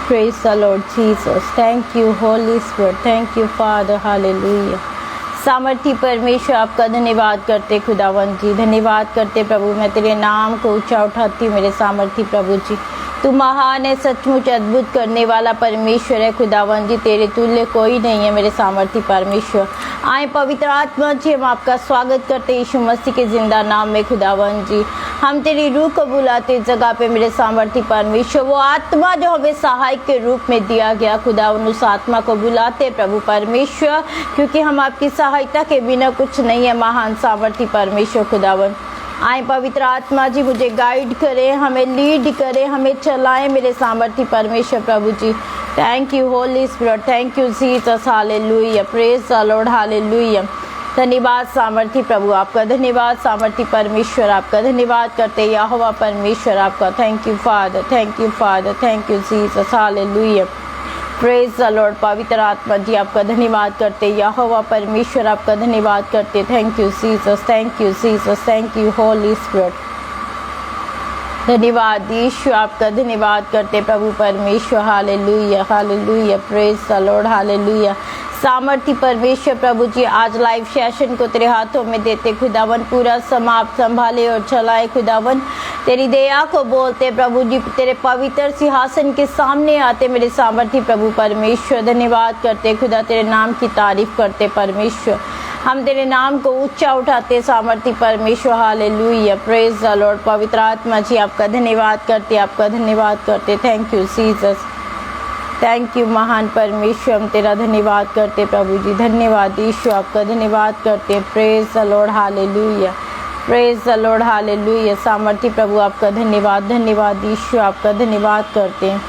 Praise the Lord Jesus. Thank you Holy Spirit. Thank you Father. Hallelujah. सामर्थी परमेश्वर आपका धन्यवाद करते खुदावन जी, धन्यवाद करते प्रभु। मैं तेरे नाम को ऊंचा उठाती हूँ मेरे सामर्थी प्रभु जी। तू महान है, सचमुच अद्भुत करने वाला परमेश्वर है खुदावन जी। तेरे तुल्य कोई नहीं है मेरे सामर्थी परमेश्वर। आए पवित्र आत्मा जी, हम आपका स्वागत करते यीशु मसीह के जिंदा नाम में खुदावन जी। हम तेरी रूह को बुलाते इस जगह पे मेरे सामर्थी परमेश्वर। वो आत्मा जो हमें सहायक के रूप में दिया गया खुदावन, उस आत्मा को बुलाते प्रभु परमेश्वर, क्योंकि हम आपकी सहायता के बिना कुछ नहीं है महान सामर्थी परमेश्वर खुदावन। आए पवित्र आत्मा जी, मुझे गाइड करें, हमें लीड करें, हमें चलाएं मेरे सामर्थी परमेश्वर प्रभु जी। Thank you Holi Spirit, thank you Jesus, hallelujah, praise the Lord, hallelujah. धन्यवाद सामर्थी प्रभु आपका, धन्यवाद सामर्थी परमेश्वर आपका, धन्यवाद करते यहोवा परमेश्वर आपका। Thank you father, thank you father, thank you Jesus, hallelujah, praise the Lord. पवित्र आत्मा जी आपका धन्यवाद करते यहोवा परमेश्वर आपका, धन्यवाद करते। Thank you Jesus, thank you Jesus, thank you Holi spirit. धन्यवाद यीशु आपका, धन्यवाद करते प्रभु परमेश्वर। Hallelujah, hallelujah, praise the Lord, hallelujah. सामर्थी परमेश्वर प्रभु जी, आज लाइव सेशन को तेरे हाथों में देते खुदावन, पूरा समाप्त संभाले और चलाए खुदावन। तेरी दया को बोलते प्रभु जी, तेरे पवित्र सिंहासन के सामने आते मेरे सामर्थी प्रभु परमेश्वर। धन्यवाद करते खुदा, तेरे नाम की तारीफ करते परमेश्वर। हम तेरे नाम को ऊंचा उठाते सामर्थी परमेश्वर। Hallelujah, praise the Lord. पवित्र आत्मा जी आपका धन्यवाद करते, आपका धन्यवाद करते। Thank you Jesus, thank you महान परमेश्वर। हम तेरा धन्यवाद करते प्रभु जी, धन्यवाद यीशु आपका, धन्यवाद करते। Praise the Lord, hallelujah, praise the Lord, hallelujah. सामर्थी प्रभु आपका धन्यवाद, धन्यवाद यीशु आपका, धन्यवाद करते हैं।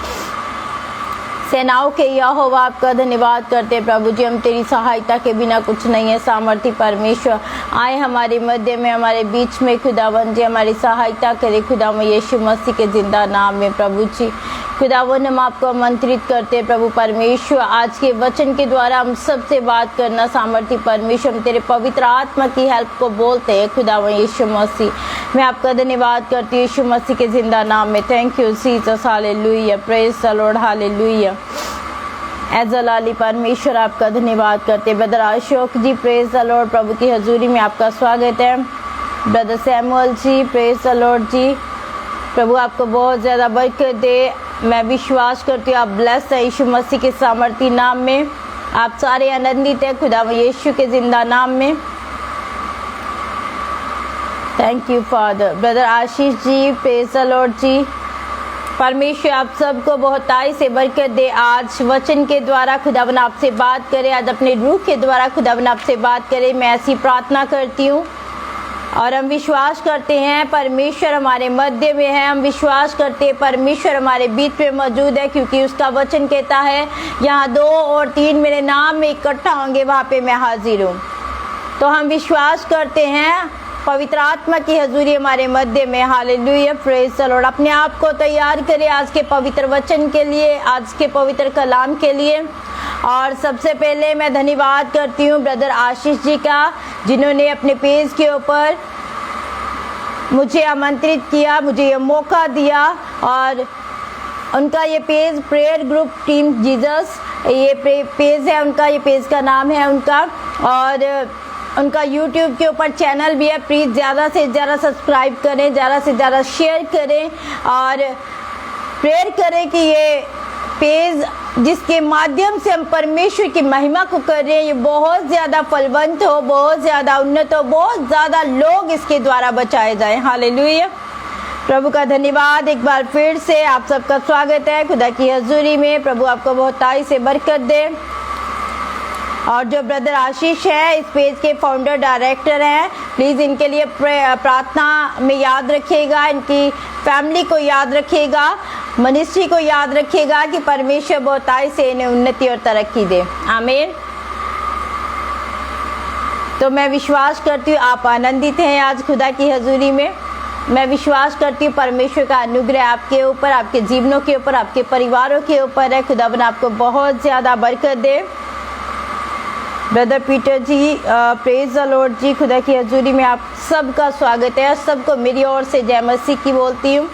सेनाओं के यहोवा आपका धन्यवाद करते प्रभु जी। हम तेरी सहायता के बिना कुछ नहीं है सामर्थी परमेश्वर। आए हमारे मध्य में, हमारे बीच में खुदावन जी, हमारी सहायता करे खुदावन यीशु मसीह के जिंदा नाम में प्रभु जी। खुदावन हम आपको आमंत्रित करते प्रभु परमेश्वर, आज के वचन के द्वारा हम सबसे बात करना सामर्थी परमेश्वर। हम तेरे पवित्र आत्मा की हेल्प को बोलते हैं खुदावन यीशु मसीह। मैं आपका धन्यवाद करती हूँ यीशु मसीह के जिंदा नाम में। Thank you Jesus, hallelujah, praise the Lord, hallelujah. एजलाली परमेश्वर आपका धन्यवाद करते। Brother Ashok ji, praise the Lord, प्रभु की हजूरी में आपका स्वागत है। Brother Samuel ji, praise the Lord ji, प्रभु आपको बहुत ज़्यादा बरकत दे। मैं विश्वास करती हूँ आप ब्लेस्ड है यीशु मसीह के सामर्थी नाम में। आप सारे आनंदित हैं खुदा यीशु के जिंदा नाम में। Thank you father. Brother Ashish ji, praise the Lord ji, परमेश्वर आप सबको बहुताई से बरकत दे। आज वचन के द्वारा खुदावन आपसे बात करे, आज अपने रूह के द्वारा खुदावन आपसे बात करे, मैं ऐसी प्रार्थना करती हूँ। और हम विश्वास करते हैं परमेश्वर हमारे मध्य में है, हम विश्वास करते हैं परमेश्वर हमारे बीच में मौजूद है, क्योंकि उसका वचन कहता है यहाँ 2 और 3 मेरे नाम में इकट्ठा होंगे वहाँ पे मैं हाजिर हूँ। तो हम विश्वास करते हैं पवित्र आत्मा की हजूरी हमारे मध्य में। Hallelujah, praise the Lord. अपने आप को तैयार करें आज के पवित्र वचन के लिए, आज के पवित्र कलाम के लिए। और सबसे पहले मैं धन्यवाद करती हूँ ब्रदर आशीष जी का, जिन्होंने अपने पेज के ऊपर मुझे आमंत्रित किया, मुझे ये मौका दिया। और उनका ये page prayer group team Jesus, ये पेज है उनका, ये पेज का नाम है उनका। और उनका YouTube के ऊपर चैनल भी है। प्लीज़ ज़्यादा से ज़्यादा सब्सक्राइब करें, ज़्यादा से ज़्यादा शेयर करें और प्रेयर करें कि ये पेज जिसके माध्यम से हम परमेश्वर की महिमा को कर रहे हैं, ये बहुत ज़्यादा फलवंत हो, बहुत ज़्यादा उन्नत हो, बहुत ज़्यादा लोग इसके द्वारा बचाए जाएं। हालेलुया, प्रभु का धन्यवाद। एक बार फिर से आप सबका स्वागत है खुदा की हजूरी में। प्रभु आपको बहुताई से बरकत दे। और जो ब्रदर आशीष है, इस पेज के फाउंडर डायरेक्टर हैं, प्लीज़ इनके लिए प्रार्थना में याद रखिएगा, इनकी फैमिली को याद रखिएगा, मिनिस्ट्री को याद रखिएगा कि परमेश्वर बहुताई से इन्हें उन्नति और तरक्की दे। आमीन। तो मैं विश्वास करती हूँ आप आनंदित हैं आज खुदा की हजूरी में। मैं विश्वास करती हूँ परमेश्वर का अनुग्रह आपके ऊपर, आपके जीवनों के ऊपर, आपके परिवारों के ऊपर है। खुदावन आपको बहुत ज़्यादा बरकत दे। Brother Peter ji, praise the Lord ji, खुदा की हजूरी में आप सबका स्वागत है। सबको मेरी ओर से जय मसीह की बोलती हूँ।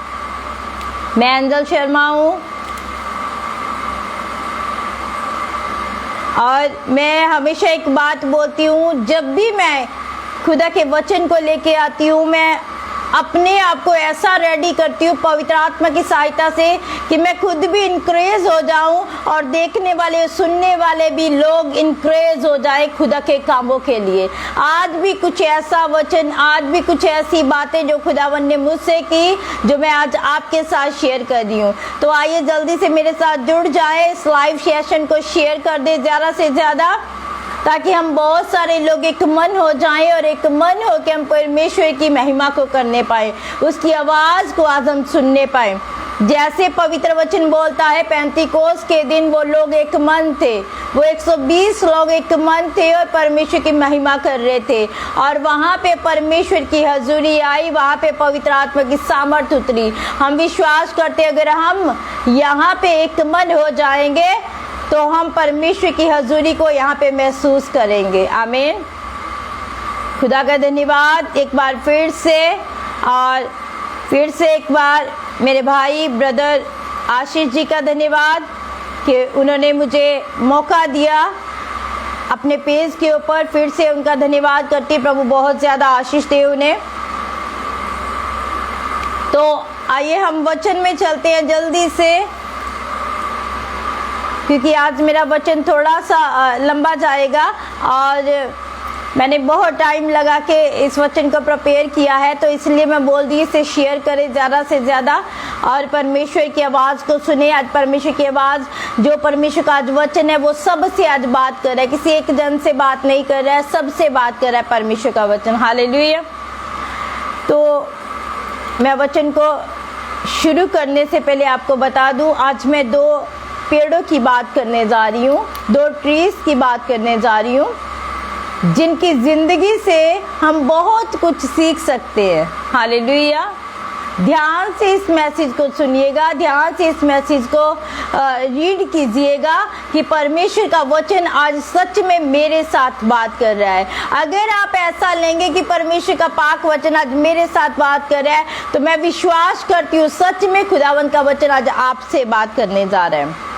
मैं एंजल शर्मा हूँ। और मैं हमेशा एक बात बोलती हूँ, जब भी मैं खुदा के वचन को लेके आती हूँ, मैं अपने आप को ऐसा रेडी करती हूँ पवित्र आत्मा की सहायता से कि मैं खुद भी इनक्रेज हो जाऊं और देखने वाले सुनने वाले भी लोग इनक्रेज हो जाए खुदा के कामों के लिए। आज भी कुछ ऐसा वचन, आज भी कुछ ऐसी बातें जो खुदावन ने मुझसे की, जो मैं आज आपके साथ शेयर कर रही हूँ। तो आइए जल्दी से मेरे साथ जुड़ जाए, इस लाइव सेशन को शेयर कर दे ज़्यादा से ज़्यादा, ताकि हम बहुत सारे लोग एक मन हो जाएं और एक मन हो के हम परमेश्वर की महिमा को करने पाए, उसकी आवाज़ को आज हम सुनने पाए। जैसे पवित्र वचन बोलता है, पेंतीकोस के दिन वो लोग एक मन थे, वो 120 लोग एक मन थे और परमेश्वर की महिमा कर रहे थे। और वहाँ पे परमेश्वर की हजूरी आई, वहाँ पे पवित्र आत्मा की सामर्थ उतरी। हम विश्वास करते अगर हम यहाँ पे एक मन हो जाएंगे तो हम परमेश्वर की हजूरी को यहाँ पे महसूस करेंगे। आमीन। खुदा का धन्यवाद एक बार फिर से, और फिर से एक बार मेरे भाई ब्रदर आशीष जी का धन्यवाद कि उन्होंने मुझे मौका दिया अपने पेज के ऊपर। फिर से उनका धन्यवाद करती, प्रभु बहुत ज़्यादा आशीष दे उन्हें। तो आइए हम वचन में चलते हैं जल्दी से, क्योंकि आज मेरा वचन थोड़ा सा लंबा जाएगा और मैंने बहुत टाइम लगा के इस वचन को प्रिपेयर किया है, तो इसलिए मैं बोल दी इसे शेयर करें ज़्यादा से ज़्यादा और परमेश्वर की आवाज़ को सुने। आज परमेश्वर की आवाज़, जो परमेश्वर का आज वचन है, वो सबसे आज बात कर रहा है, किसी एक जन से बात नहीं कर रहा है, सबसे बात कर रहा है परमेश्वर का वचन। हालेलुया। तो मैं वचन को शुरू करने से पहले आपको बता दूं, आज मैं 2 पेड़ों की बात करने जा रही हूँ, 2 ट्रीज की बात करने जा रही हूँ, जिनकी ज़िंदगी से हम बहुत कुछ सीख सकते हैं। हालेलुया। ध्यान से इस मैसेज को सुनिएगा, ध्यान से इस मैसेज को रीड कीजिएगा कि परमेश्वर का वचन आज सच में मेरे साथ बात कर रहा है। अगर आप ऐसा लेंगे कि परमेश्वर का पाक वचन आज मेरे साथ बात कर रहा है, तो मैं विश्वास करती हूँ सच में खुदावन का वचन आज आपसे बात करने जा रहा है।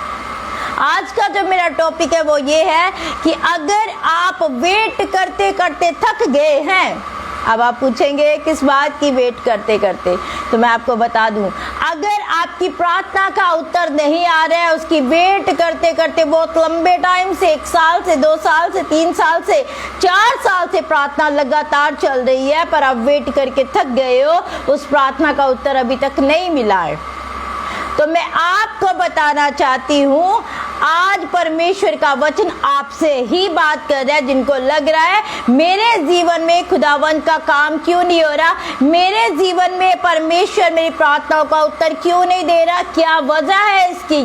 आज का जो मेरा टॉपिक है वो ये है कि अगर आप वेट करते करते थक गए हैं, अब आप पूछेंगे किस बात की वेट करते करते, तो मैं आपको बता दूं, अगर आपकी प्रार्थना का उत्तर नहीं आ रहा है, उसकी वेट करते करते बहुत लंबे टाइम से, 1 साल से, 2 साल से, 3 साल से, 4 साल से प्रार्थना लगातार चल रही है, पर आप वेट करके थक गए हो, उस प्रार्थना का उत्तर अभी तक नहीं मिला है, तो मैं आपको बताना चाहती हूँ आज परमेश्वर का वचन आपसे ही बात कर रहा है। जिनको लग रहा है मेरे जीवन में खुदावन का काम क्यों नहीं हो रहा, मेरे जीवन में परमेश्वर मेरी प्रार्थनाओं का उत्तर क्यों नहीं दे रहा, क्या वजह है इसकी,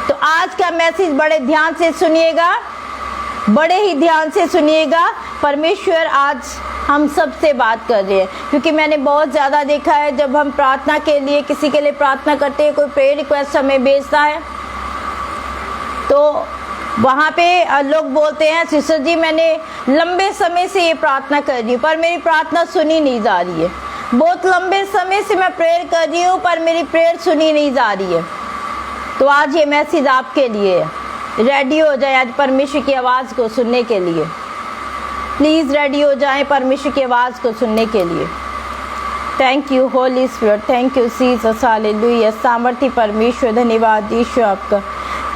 तो आज का मैसेज बड़े ध्यान से सुनिएगा, बड़े ही ध्यान से सुनिएगा। परमेश्वर आज हम सब से बात कर रहे हैं, क्योंकि मैंने बहुत ज़्यादा देखा है जब हम प्रार्थना के लिए किसी के लिए प्रार्थना करते हैं, कोई प्रेयर रिक्वेस्ट हमें भेजता है, तो वहाँ पे लोग बोलते हैं सिस्टर जी मैंने लंबे समय से ये प्रार्थना कर रही हूँ पर मेरी प्रार्थना सुनी नहीं जा रही है, बहुत लंबे समय से मैं प्रेयर कर रही हूँ पर मेरी प्रेयर सुनी नहीं जा रही है। तो आज ये मैसेज आपके लिए है, रेडी हो जाए आज परमेश्वर की आवाज़ को सुनने के लिए। प्लीज़ रेडी हो जाएं परमेश्वर की आवाज़ को सुनने के लिए। Thank you Holi Spirit, thank you Jesus, hallelujah. सामर्थी परमेश्वर धन्यवाद यीशु आपका,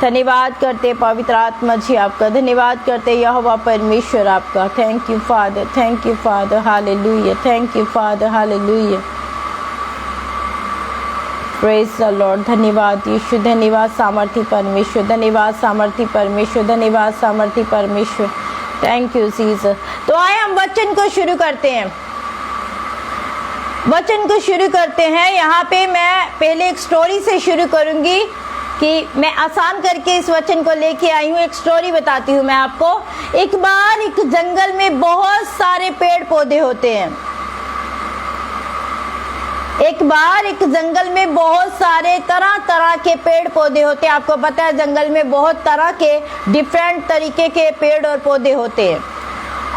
धन्यवाद करते पवित्र आत्मा जी आपका, धन्यवाद करते यहोवा परमेश्वर आपका। Thank you father, thank you father, hallelujah, thank you father, hallelujah. Praise the Lord. धन्यवाद यीशु, धन्यवाद सामर्थी परमेश्वर, धन्यवाद सामर्थी परमेश्वर, धन्यवाद सामर्थी परमेश्वर। Thank you Jesus. तो आए हम वचन को शुरू करते हैं, वचन को शुरू करते हैं। यहाँ पे मैं पहले एक स्टोरी से शुरू करूँगी कि मैं आसान करके इस वचन को लेके आई हूँ। एक स्टोरी बताती हूँ मैं आपको। एक बार एक जंगल में बहुत सारे पेड़ पौधे होते हैं। एक बार एक जंगल में बहुत सारे तरह तरह के पेड़ पौधे होते हैं। आपको पता है जंगल में बहुत तरह के डिफरेंट तरीके के पेड़ और पौधे होते हैं।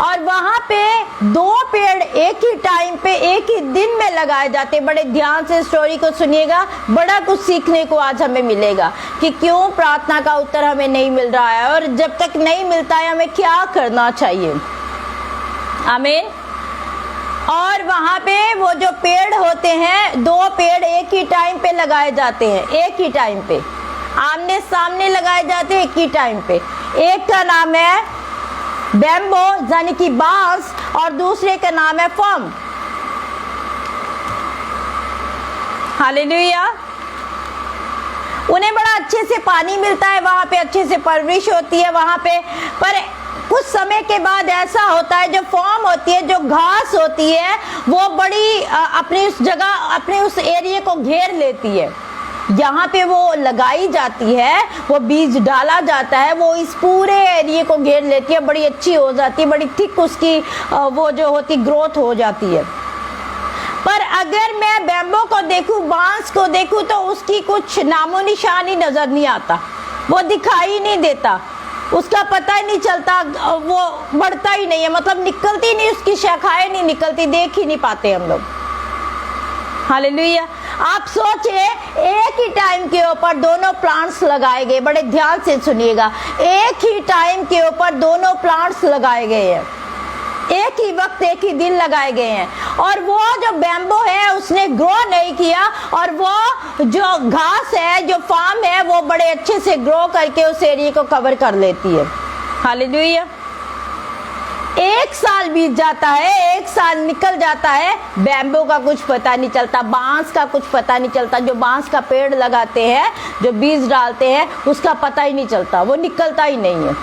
और वहां पे 2 पेड़ एक ही टाइम पे एक ही दिन में लगाए जाते। बड़े ध्यान से स्टोरी को सुनिएगा, बड़ा कुछ सीखने को आज हमें मिलेगा कि क्यों प्रार्थना का उत्तर हमें नहीं मिल रहा है और जब तक नहीं मिलता है हमें क्या करना चाहिए। आमीन। और वहां पे वो जो पेड़ होते हैं, 2 पेड़ एक ही टाइम पे लगाए जाते हैं, एक ही टाइम पे आमने सामने लगाए जाते हैं, एक ही टाइम पे। एक का नाम है बैम्बो यानी कि बांस और दूसरे का नाम है फर्म। हालेलुया। उन्हें बड़ा अच्छे से पानी मिलता है, वहां पे अच्छे से परवरिश होती है वहां पे। पर कुछ समय के बाद ऐसा होता है, जो फॉर्म होती है, जो घास होती है, वो बड़ी अपनी उस जगह, अपने उस एरिया को घेर लेती है। यहाँ पे वो लगाई जाती है, वो बीज डाला जाता है, वो इस पूरे एरिया को घेर लेती है, बड़ी अच्छी हो जाती है, बड़ी थिक उसकी वो जो होती ग्रोथ हो जाती है। पर अगर मैं बैम्बो को देखूं, बांस को देखूं, तो उसकी कुछ नामो निशान ही नजर नहीं आता, वो दिखाई नहीं देता, उसका पता ही नहीं चलता, वो बढ़ता ही नहीं है, मतलब निकलती नहीं, उसकी शाखाएं नहीं निकलती, देख ही नहीं पाते हम लोग। हालेलुया। आप सोचिए, एक ही टाइम के ऊपर दोनों प्लांट्स लगाए गए, बड़े ध्यान से सुनिएगा, एक ही टाइम के ऊपर दोनों प्लांट्स लगाए गए हैं, एक ही वक्त एक ही दिन लगाए गए हैं, और वो जो बैम्बो है उसने ग्रो नहीं किया, और वो जो घास है, जो फार्म है, वो बड़े अच्छे से ग्रो करके उस एरिया को कवर कर लेती है। हालेलुया। 1 साल बीत जाता है, 1 साल निकल जाता है, बैम्बो का कुछ पता नहीं चलता, बांस का कुछ पता नहीं चलता। जो बांस का पेड़ लगाते हैं, जो बीज डालते हैं, उसका पता ही नहीं चलता, वो निकलता ही नहीं है।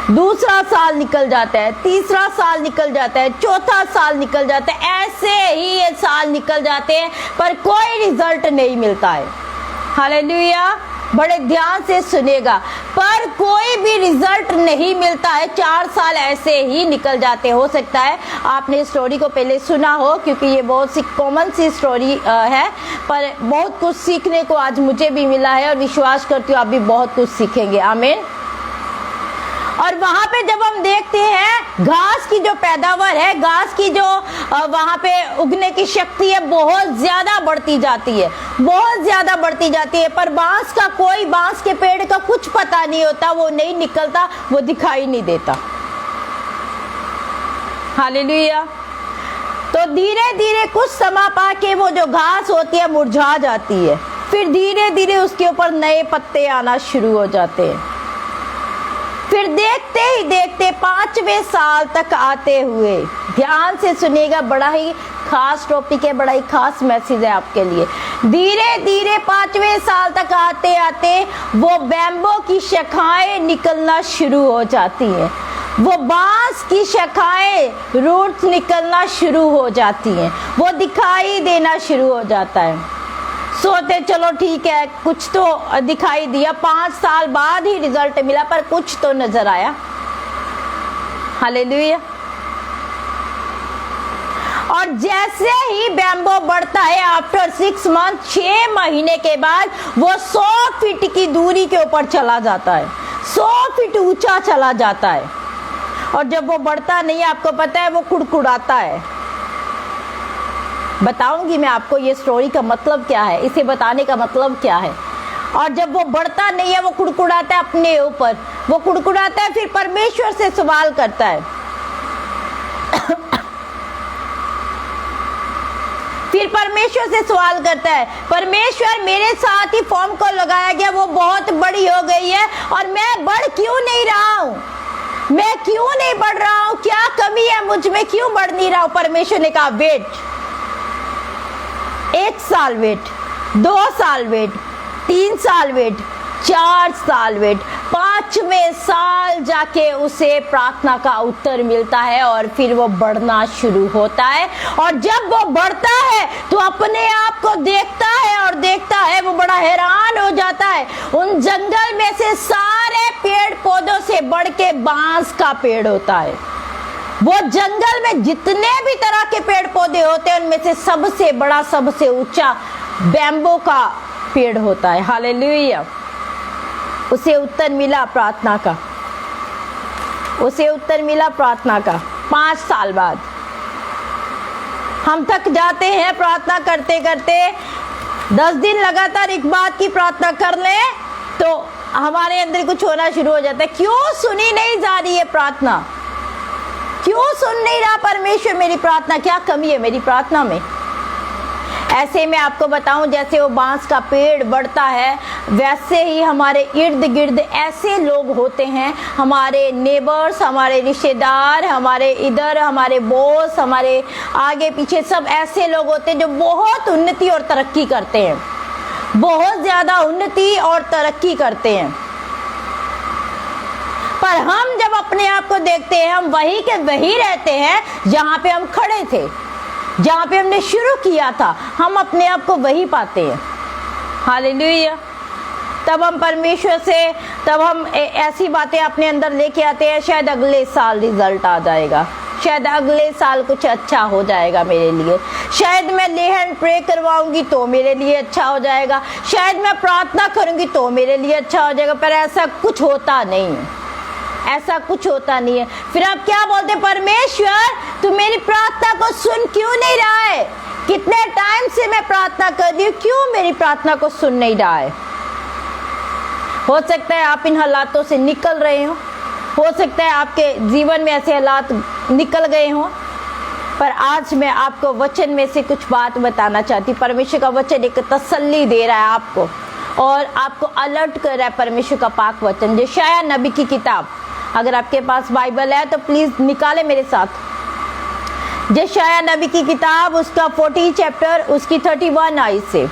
दूसरा साल निकल जाता है, तीसरा साल निकल जाता है, चौथा साल निकल जाता है, ऐसे ही ये साल निकल जाते हैं, पर कोई रिजल्ट नहीं मिलता है। हालेलुया। बड़े ध्यान से सुनेगा, पर कोई भी रिजल्ट नहीं मिलता है। 4 साल ऐसे ही निकल जाते। हो सकता है आपने स्टोरी को पहले सुना हो, क्योंकि ये बहुत सी कॉमन सी स्टोरी है, पर बहुत कुछ सीखने को आज मुझे भी मिला है, और विश्वास करती हूँ आप भी बहुत कुछ सीखेंगे। आमीन। और वहां पे जब हम देखते हैं, घास की जो पैदावार है, घास की जो वहां पे उगने की शक्ति है, बहुत ज्यादा बढ़ती जाती है, बहुत ज्यादा बढ़ती जाती है। पर बांस का कोई, बांस के पेड़ का कुछ पता नहीं होता, वो नहीं निकलता, वो दिखाई नहीं देता। हालेलुया। तो धीरे धीरे कुछ समय पाके वो जो घास होती है मुरझा जाती है, फिर धीरे धीरे उसके ऊपर नए पत्ते आना शुरू हो जाते हैं। फिर देखते ही देखते 5वें साल तक आते हुए, ध्यान से सुनिएगा, बड़ा ही खास टॉपिक है, बड़ा ही खास मैसेज है आपके लिए। धीरे धीरे 5वें साल तक आते आते वो बैम्बो की शाखाएं निकलना शुरू हो जाती हैं, वो बांस की शाखाएं, रूट्स निकलना शुरू हो जाती हैं, वो दिखाई देना शुरू हो जाता है। सोचते चलो ठीक है, कुछ तो दिखाई दिया, 5 साल बाद ही रिजल्ट मिला, पर कुछ तो नजर आया। हालेलुया। और जैसे ही बैम्बो बढ़ता है, आफ्टर 6 मंथ, 6 महीने के बाद, वो 100 फीट की दूरी के ऊपर चला जाता है, 100 फीट ऊंचा चला जाता है। और जब वो बढ़ता नहीं है, आपको पता है, वो कुड़कुड़ाता है। बताऊंगी मैं आपको ये स्टोरी का मतलब क्या है, इसे बताने का मतलब क्या है। और जब वो बढ़ता नहीं है, वो कुड़कुड़ाता है अपने ऊपर, वो कुड़कुड़ाता है, फिर परमेश्वर से सवाल करता है। फिर परमेश्वर से सवाल करता है, परमेश्वर, मेरे साथ ही फॉर्म को लगाया गया, वो बहुत बड़ी हो गई है, और मैं बढ़ क्यों नहीं रहा हूं, मैं क्यों नहीं बढ़ रहा हूं, क्या कमी है मुझ में, क्यों बढ़ नहीं रहा हूं। परमेश्वर ने कहा, वेट, 1 साल वेट, 2 साल वेट, 3 साल वेट, 4 साल वेट, 5वें साल जाके उसे प्रार्थना का उत्तर मिलता है, और फिर वो बढ़ना शुरू होता है। और जब वो बढ़ता है तो अपने आप को देखता है, और देखता है, वो बड़ा हैरान हो जाता है। उन जंगल में से सारे पेड़ पौधों से बढ़ के बांस का पेड़ होता है। वो जंगल में जितने भी तरह के पेड़ पौधे होते हैं, उनमें से सबसे बड़ा, सबसे ऊंचा बैम्बो का पेड़ होता है। हालेलुया। उसे उत्तर मिला प्रार्थना का। उसे उत्तर मिला प्रार्थना का 5 साल बाद। हम थक जाते हैं प्रार्थना करते करते, 10 दिन लगातार एक बात की प्रार्थना कर ले तो हमारे अंदर कुछ होना शुरू हो जाता है। क्यों सुनी नहीं जा रही है प्रार्थना? क्यों सुन नहीं रहा परमेश्वर मेरी प्रार्थना? क्या कमी है मेरी प्रार्थना में? ऐसे में आपको बताऊं, जैसे वो बांस का पेड़ बढ़ता है वैसे ही हमारे इर्द गिर्द ऐसे लोग होते हैं, हमारे नेबर्स, हमारे रिश्तेदार, हमारे इधर, हमारे बॉस, हमारे आगे पीछे सब ऐसे लोग होते हैं जो बहुत उन्नति और तरक्की करते हैं, बहुत ज्यादा उन्नति और तरक्की करते हैं। पर हम जब अपने आप को देखते हैं, हम वही के वही रहते हैं जहां पे हम खड़े थे, जहां पे हमने शुरू किया था, हम अपने आप को वही पाते हैं। हालेलुया। तब हम परमेश्वर से, तब हम ऐसी बातें अपने अंदर लेके आते हैं, शायद अगले साल रिजल्ट आ जाएगा, शायद अगले साल कुछ अच्छा हो जाएगा मेरे लिए, शायद मैं ले हैंड प्रे करवाऊंगी तो मेरे लिए अच्छा हो जाएगा, शायद मैं प्रार्थना करूंगी तो मेरे लिए अच्छा हो जाएगा। पर ऐसा कुछ होता नहीं है, ऐसा कुछ होता नहीं है। फिर आप क्या बोलते, परमेश्वर तू मेरी प्रार्थना को सुन क्यों नहीं रहा है? कितने टाइम से मैं प्रार्थना कर रही हूँ, क्यों मेरी प्रार्थना को सुन नहीं रहा है? हो सकता है आप इन हालातों से निकल रहे हो सकता है आपके जीवन में ऐसे हालात निकल गए हों, पर आज मैं आपको वचन में से कुछ बात बताना चाहती हूँ। परमेश्वर का वचन एक तसल्ली दे रहा है आपको और आपको अलर्ट कर रहा है। परमेश्वर का पाक वचन, यशायाह नबी की किताब, अगर आपके पास बाइबल है तो प्लीज निकाले मेरे साथ। यशायाह नबी की किताब, उसका 40 चैप्टर, उसकी 31 आयत से।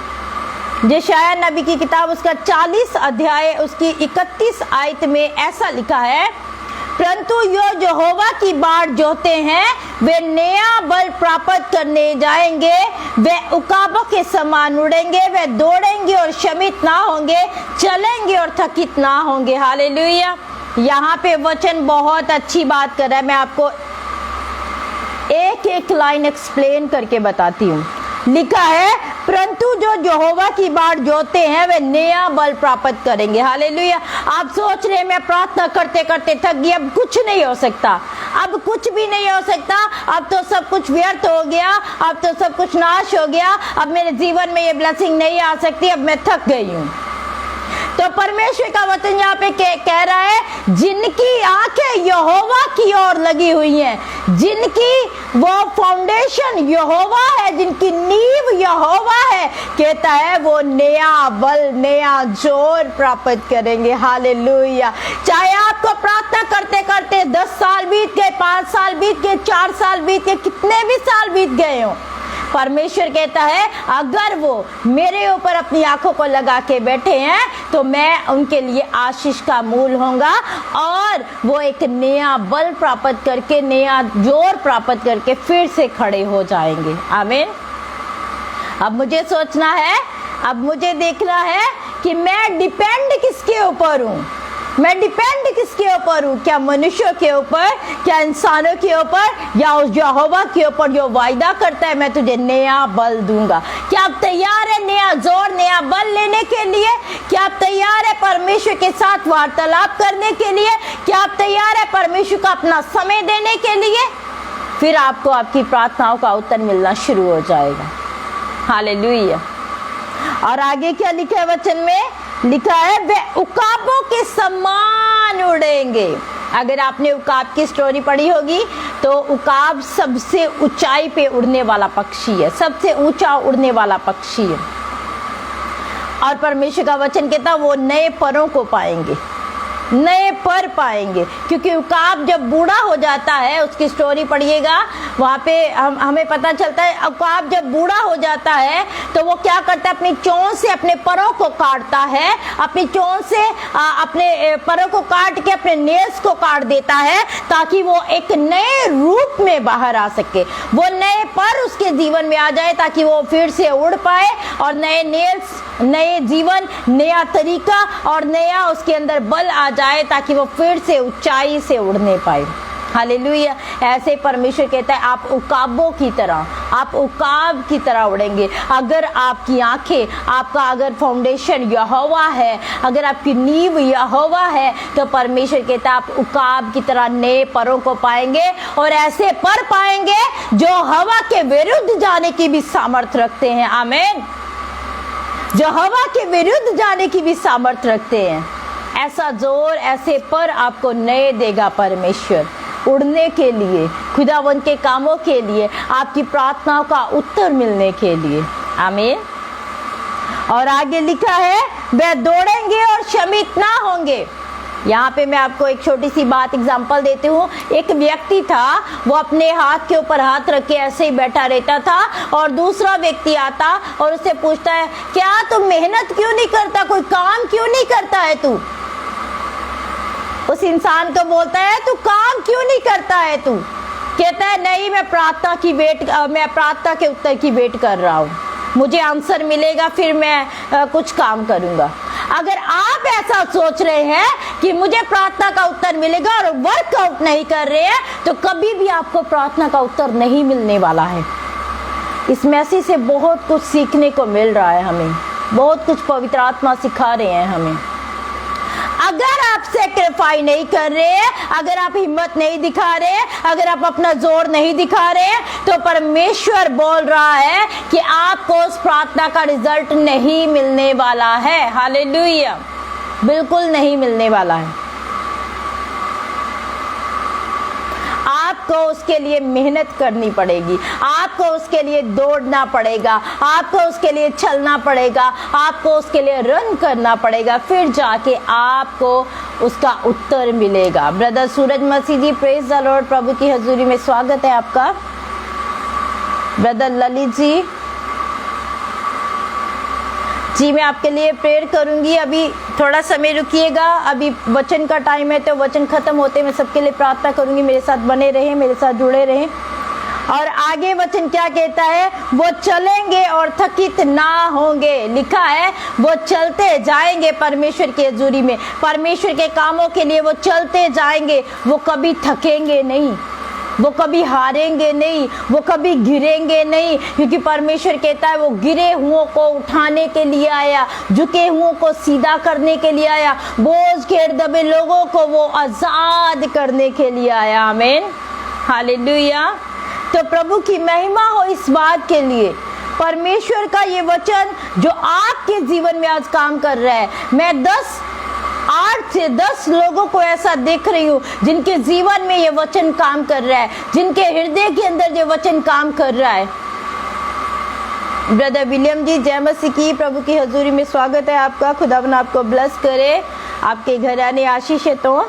यशायाह नबी की किताब, उसका 40 अध्याय, उसकी 31 आयत में ऐसा लिखा है, परंतु जो यहोवा की बाट जोहते हैं वे नया बल प्राप्त करने जाएंगे, वे उकाबों के समान उड़ेंगे, वे दौड़ेंगे और शमित ना होंगे, चलेंगे और थकित ना होंगे। हालेलुया। यहाँ पे वचन बहुत अच्छी बात कर रहा है। मैं आपको एक एक लाइन एक्सप्लेन करके बताती हूँ। लिखा है, परंतु जो यहोवा की बाट जोहते हैं वे नया बल प्राप्त करेंगे। हालेलुया। आप सोच रहे हैं मैं प्रार्थना करते करते थक गई, अब कुछ नहीं हो सकता, अब कुछ भी नहीं हो सकता, अब तो सब कुछ व्यर्थ हो गया, अब तो सब कुछ नाश हो गया, अब मेरे जीवन में ये ब्लेसिंग नहीं आ सकती, अब मैं थक गई हूँ। तो परमेश्वर का वचन यहाँ पे कह रहा है, जिनकी आंखें यहोवा की ओर लगी हुई हैं, जिनकी वो फाउंडेशन यहोवा है, जिनकी नींव यहोवा है, कहता है वो नया बल, नया जोर प्राप्त करेंगे। हालेलुया। चाहे आपको प्रार्थना करते करते 10 साल बीत गए, 5 साल बीत गए, 4 साल बीत गए, कितने भी साल बीत गए हो, परमेश्वर कहता है अगर वो मेरे ऊपर अपनी आंखों को लगा के बैठे हैं तो मैं उनके लिए आशीष का मूल होऊंगा और वो एक नया बल प्राप्त करके, नया जोर प्राप्त करके फिर से खड़े हो जाएंगे। आमीन। अब मुझे सोचना है, अब मुझे देखना है कि मैं डिपेंड किसके ऊपर हूँ, मैं डिपेंड किसके ऊपर हूँ, क्या मनुष्यों के ऊपर, क्या इंसानों के ऊपर, या उस यहोवा के ऊपर जो वायदा करता है मैं तुझे नया बल दूंगा। क्या आप तैयार है नया जोर, नया बल लेने के लिए? क्या आप तैयार है परमेश्वर के साथ वार्तालाप करने के लिए? क्या आप तैयार है परमेश्वर को अपना समय देने के लिए? फिर आपको आपकी प्रार्थनाओं का उत्तर मिलना शुरू हो जाएगा। हालेलुया। और आगे क्या लिखा है वचन में? लिखा है वे उकाबों के समान उड़ेंगे। अगर आपने उकाब की स्टोरी पढ़ी होगी तो उकाब सबसे ऊंचाई पे उड़ने वाला पक्षी है, सबसे ऊंचा उड़ने वाला पक्षी है। और परमेश्वर का वचन कहता वो नए परों को पाएंगे, नए पर पाएंगे, क्योंकि उकाब जब बूढ़ा हो जाता है, उसकी स्टोरी पढ़िएगा, वहाँ पे हमें पता चलता है उकाब जब बूढ़ा हो जाता है तो वो क्या करता है, अपनी चोंच से अपने परों को काटता है, अपनी चोंच से अपने परों को काट के अपने नेल्स को काट देता है ताकि वो एक नए रूप में बाहर आ सके, वो नए पर उसके जीवन में आ जाए ताकि वो फिर से उड़ पाए और नए नेल्स, नए जीवन, नया तरीका और नया उसके अंदर बल आ जाए ताकि वो फिर से ऊंचाई से उड़ने पाए। हालेलुया। ऐसे परमेश्वर कहता है आप उकाबों की तरह, आप उकाब की तरह उड़ेंगे। अगर आपकी आंखें, आपका अगर फाउंडेशन यहोवा है, अगर आपकी नींव यहोवा है, तो परमेश्वर कहता है आप उकाब की तरह नए परों को पाएंगे और ऐसे पर पाएंगे जो हवा के विरुद्ध जाने की भी सामर्थ रखते हैं। आमीन। जो हवा के विरुद्ध जाने की भी सामर्थ रखते हैं। ऐसा जोर, ऐसे पर आपको नए देगा परमेश्वर, उड़ने के लिए, खुदावंत के कामों के लिए, आपकी प्रार्थनाओं का उत्तर मिलने के लिए। आमीन। और आगे लिखा है वे दौड़ेंगे और शमित ना होंगे। यहाँ पे मैं आपको एक छोटी सी बात एग्जांपल देती हूँ। एक व्यक्ति था, वो अपने हाथ के ऊपर हाथ रख के ऐसे ही बैठा रहता था और दूसरा व्यक्ति आता और उससे पूछता है क्या तुम मेहनत क्यों नहीं करता, कोई काम क्यों नहीं करता है तू? उस इंसान को बोलता है तू काम क्यों नहीं करता है तू? कहता है नहीं, मैं प्रार्थना के उत्तर की वेट कर रहा हूँ, मुझे आंसर मिलेगा फिर मैं कुछ काम करूंगा। अगर आप ऐसा सोच रहे हैं कि मुझे प्रार्थना का उत्तर मिलेगा और वर्कआउट नहीं कर रहे हैं, तो कभी भी आपको प्रार्थना का उत्तर नहीं मिलने वाला है। इस मैसेज से बहुत कुछ सीखने को मिल रहा है हमें, बहुत कुछ पवित्र आत्मा सिखा रहे हैं हमें। अगर आप सैक्रिफाई नहीं कर रहे, अगर आप हिम्मत नहीं दिखा रहे, अगर आप अपना जोर नहीं दिखा रहे, तो परमेश्वर बोल रहा है कि आपको उस प्रार्थना का रिजल्ट नहीं मिलने वाला है। हालेलुया। बिल्कुल नहीं मिलने वाला है। आपको उसके लिए मेहनत करनी पड़ेगी, आपको उसके लिए दौड़ना पड़ेगा, आपको उसके लिए चलना पड़ेगा, आपको उसके लिए रन करना पड़ेगा, फिर जाके आपको उसका उत्तर मिलेगा। Brother Suraj Masih ji, praise the Lord, प्रभु की हजूरी में स्वागत है आपका। ब्रदर ललित जी, मैं आपके लिए प्रेयर करूंगी। अभी थोड़ा समय रुकिएगा, अभी वचन का टाइम है, तो वचन खत्म होते मैं सबके लिए प्रार्थना करूंगी। मेरे साथ बने रहें, मेरे साथ जुड़े रहें। और आगे वचन क्या कहता है, वो चलेंगे और थकित ना होंगे। लिखा है वो चलते जाएंगे परमेश्वर की हजूरी में, परमेश्वर के कामों के लिए वो चलते जाएंगे। वो कभी थकेंगे नहीं, वो कभी हारेंगे नहीं, वो कभी गिरेंगे नहीं, क्योंकि परमेश्वर कहता है वो गिरे हुओं को उठाने के लिए आया, झुके हुओं को सीधा करने के लिए आया, बोझ घेर दबे लोगों को वो आजाद करने के लिए आया। आमीन। हालेलुया। तो प्रभु की महिमा हो इस बात के लिए। परमेश्वर का ये वचन जो आपके जीवन में आज काम कर रहा है, मैं 8 से 10 लोगों को ऐसा देख रही हूँ जिनके जीवन में ये वचन काम कर रहा है, जिनके हृदय के अंदर ये वचन काम कर रहा है। ब्रदर विलियम जी, जय मसीह की, प्रभु की हजूरी में स्वागत है आपका। खुदावन आपको ब्लेस करे, आपके घराने आशीषित हो।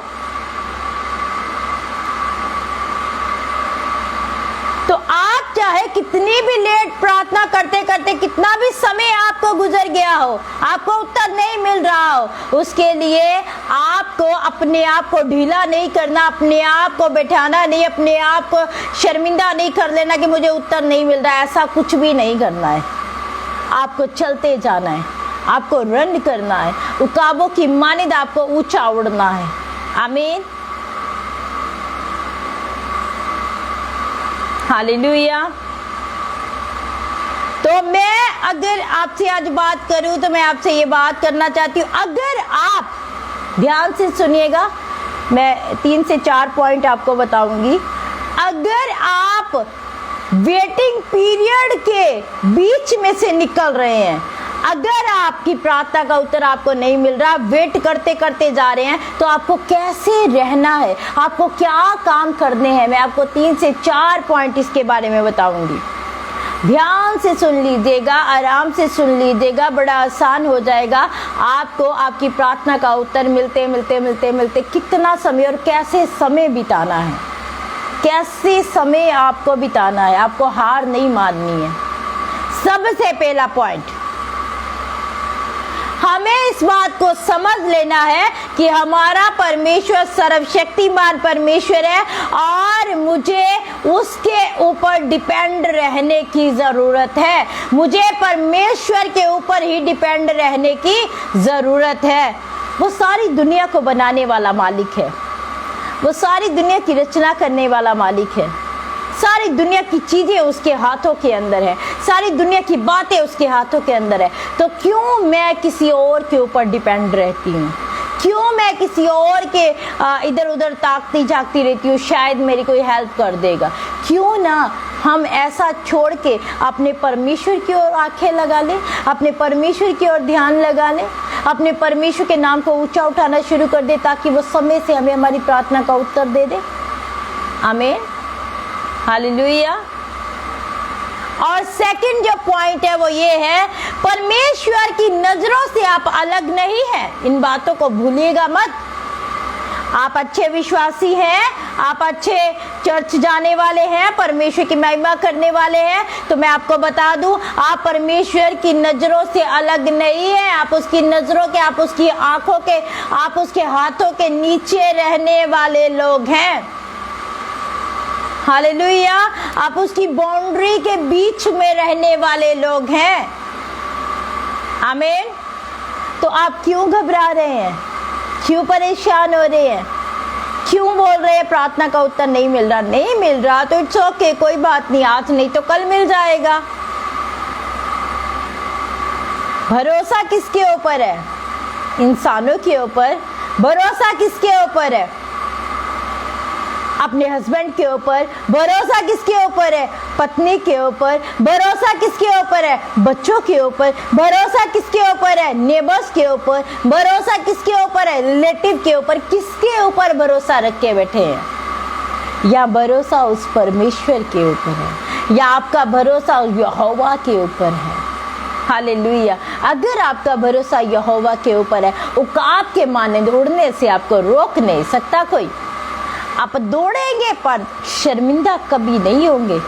तो आप चाहे कितनी भी लेट प्रार्थना करते करते कितना भी समय आपको गुजर गया हो, आपको उत्तर नहीं मिल रहा हो, उसके लिए आपको अपने आप को ढीला नहीं करना, अपने आप को बैठाना नहीं, अपने आप को शर्मिंदा नहीं कर लेना कि मुझे उत्तर नहीं मिल रहा है। ऐसा कुछ भी नहीं करना है। आपको चलते जाना है, आपको रन करना है, उकाबों की मानिंद आपको ऊंचा उड़ना है। आमीन। हालेलुया। तो मैं अगर आपसे आज बात करूं तो मैं आपसे ये बात करना चाहती हूं, अगर आप ध्यान से सुनिएगा, मैं 3 से 4 पॉइंट आपको बताऊंगी। अगर आप वेटिंग पीरियड के बीच में से निकल रहे हैं, अगर आपकी प्रार्थना का उत्तर आपको नहीं मिल रहा, वेट करते करते जा रहे हैं, तो आपको कैसे रहना है, आपको क्या काम करने हैं, मैं आपको 3 से 4 पॉइंट इसके बारे में बताऊंगी। ध्यान से सुन लीजिएगा, आराम से सुन लीजिएगा, बड़ा आसान हो जाएगा आपको आपकी प्रार्थना का उत्तर मिलते मिलते मिलते मिलते कितना समय और कैसे समय बिताना है, कैसे समय आपको बिताना है। आपको हार नहीं माननी है। सबसे पहला पॉइंट, हमें इस बात को समझ लेना है कि हमारा परमेश्वर सर्वशक्तिमान परमेश्वर है और मुझे उसके ऊपर डिपेंड रहने की जरूरत है। मुझे परमेश्वर के ऊपर ही डिपेंड रहने की जरूरत है। वो सारी दुनिया को बनाने वाला मालिक है, वो सारी दुनिया की रचना करने वाला मालिक है। सारी दुनिया की चीजें उसके हाथों के अंदर है, सारी दुनिया की बातें उसके हाथों के अंदर है। तो क्यों मैं किसी और के ऊपर डिपेंड रहती हूँ? क्यों मैं किसी और के इधर उधर ताकती झांकती रहती हूँ, शायद मेरी कोई हेल्प कर देगा? क्यों ना हम ऐसा छोड़ के अपने परमेश्वर की ओर आंखें लगा लें, अपने परमेश्वर की ओर ध्यान लगा लें, अपने परमेश्वर के नाम को ऊंचा उठाना शुरू कर दे, ताकि वो समय से हमें हमारी प्रार्थना का उत्तर दे दे। आमीन, हालेलुया। और सेकंड जो पॉइंट है वो ये है, परमेश्वर की नजरों से आप अलग नहीं हैं। इन बातों को भूलिएगा मत। आप अच्छे विश्वासी हैं, आप अच्छे चर्च जाने वाले हैं, परमेश्वर की महिमा करने वाले हैं, तो मैं आपको बता दूं, आप परमेश्वर की नजरों से अलग नहीं हैं। आप उसकी नजरों के, आप उसकी आंखों के, आप उसके हाथों के नीचे रहने वाले लोग हैं। हालेलुया। आप उसकी बाउंड्री के बीच में रहने वाले लोग हैं। आमीन। तो आप क्यों घबरा रहे हैं? क्यों परेशान हो रहे हैं? क्यों बोल रहे हैं प्रार्थना का उत्तर नहीं मिल रहा? नहीं मिल रहा तो इट्स ओके, कोई बात नहीं, आज नहीं तो कल मिल जाएगा। भरोसा किसके ऊपर है? इंसानों के ऊपर। भरोसा किसके ऊपर है? अपने हस्बैंड के ऊपर। भरोसा किसके ऊपर है? पत्नी के ऊपर। भरोसा किसके ऊपर है? बच्चों के ऊपर। भरोसा किसके ऊपर है? नेबर्स के ऊपर। भरोसा किसके ऊपर है? रिलेटिव के ऊपर। किसके ऊपर भरोसा रख के बैठे हैं? या भरोसा उस परमेश्वर के ऊपर है, या आपका भरोसा उस यहोवा के ऊपर है? हालेलुया। अगर आपका भरोसा यहोवा के ऊपर है, उकाब के माने उड़ने से आपको रोक नहीं सकता कोई। आप दौड़ेंगे पर शर्मिंदा कभी नहीं होंगे।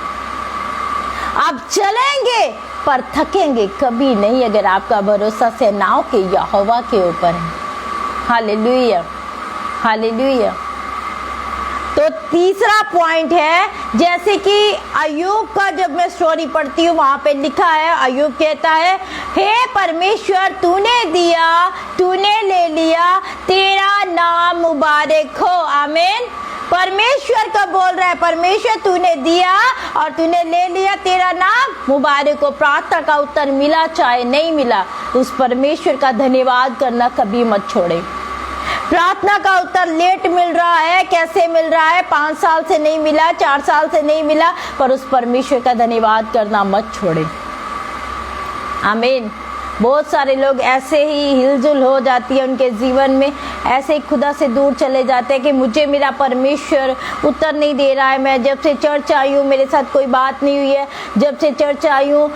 आप चलेंगे पर थकेंगे कभी नहीं, अगर आपका भरोसा सेनाओं के यहोवा के ऊपर है। Hallelujah, hallelujah. तो तीसरा पॉइंट है, जैसे कि अय्यूब का जब मैं स्टोरी पढ़ती हूँ वहां पे लिखा है, अय्यूब कहता है, हे परमेश्वर तूने दिया तूने ले लिया, तेरा नाम मुबारक हो। आमीन। परमेश्वर का बोल रहा है, परमेश्वर तूने दिया और तूने ले लिया, तेरा नाम मुबारक हो। प्रार्थना का उत्तर मिला चाहे नहीं मिला, उस परमेश्वर का धन्यवाद करना कभी मत छोड़े। प्रार्थना का उत्तर लेट मिल रहा है, कैसे मिल रहा है, 5 साल से नहीं मिला, 4 साल से नहीं मिला, पर उस परमेश्वर का धन्यवाद करना मत छोड़े। आमीन। बहुत सारे लोग ऐसे ही हिलजुल हो जाती है उनके जीवन में, ऐसे ही खुदा से दूर चले जाते हैं कि मुझे मेरा परमेश्वर उत्तर नहीं दे रहा है। मैं जब से चर्च आई हूँ मेरे साथ कोई बात नहीं हुई है, जब से चर्च आई हूँ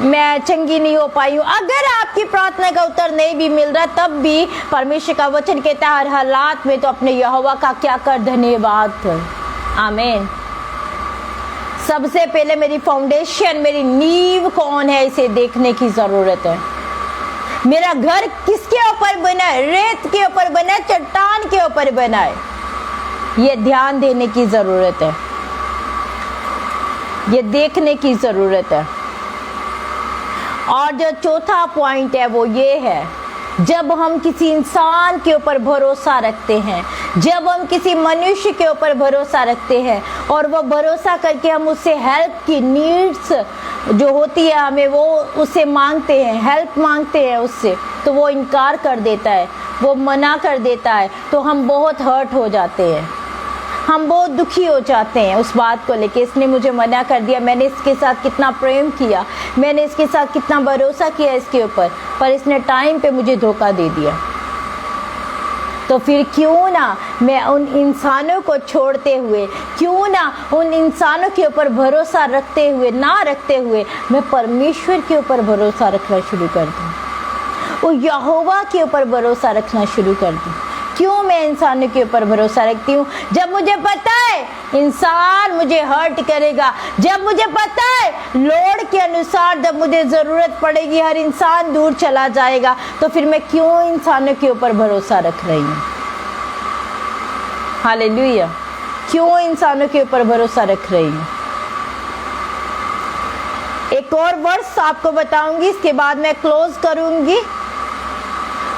मैं चंगी नहीं हो पाई हूँ। अगर आपकी प्रार्थना का उत्तर नहीं भी मिल रहा, तब भी परमेश्वर का वचन कहता है हर हालात में तो अपने यहोवा का क्या कर, धन्यवाद कर। आमीन। सबसे पहले मेरी फाउंडेशन, मेरी नींव कौन है, इसे देखने की जरूरत है। मेरा घर किसके ऊपर बना है? रेत के ऊपर बना है, चट्टान के ऊपर बना है? ये ध्यान देने की जरूरत है, ये देखने की जरूरत है। और जो चौथा पॉइंट है वो ये है, जब हम किसी इंसान के ऊपर भरोसा रखते हैं, जब हम किसी मनुष्य के ऊपर भरोसा रखते हैं और वो भरोसा करके हम उससे हेल्प की नीड्स जो होती है हमें वो उससे मांगते हैं, हेल्प मांगते हैं उससे, तो वो इनकार कर देता है, वो मना कर देता है, तो हम बहुत हर्ट हो जाते हैं, हम बहुत दुखी हो जाते हैं उस बात को लेके। इसने मुझे मना कर दिया, मैंने इसके साथ कितना प्रेम किया, मैंने इसके साथ कितना भरोसा किया इसके ऊपर, पर इसने टाइम पे मुझे धोखा दे दिया। तो फिर क्यों ना मैं उन इंसानों को छोड़ते हुए, क्यों ना उन इंसानों के ऊपर भरोसा रखते हुए, ना रखते हुए मैं परमेश्वर के ऊपर भरोसा रखना शुरू कर दूं, वो यहोवा के ऊपर भरोसा रखना शुरू कर दूं। क्यों मैं इंसानों के ऊपर भरोसा रखती हूँ? जब मुझे पता है इंसान मुझे हर्ट करेगा, जब मुझे पता है लोड के अनुसार जब मुझे ज़रूरत पड़ेगी हर इंसान दूर चला जाएगा, तो फिर मैं क्यों इंसानों के ऊपर भरोसा रख रही हूँ? हालेलुया। क्यों इंसानों के ऊपर भरोसा रख रही हूँ? एक और वर्स आपको बताऊंगी, इसके बाद मैं क्लोज करूंगी।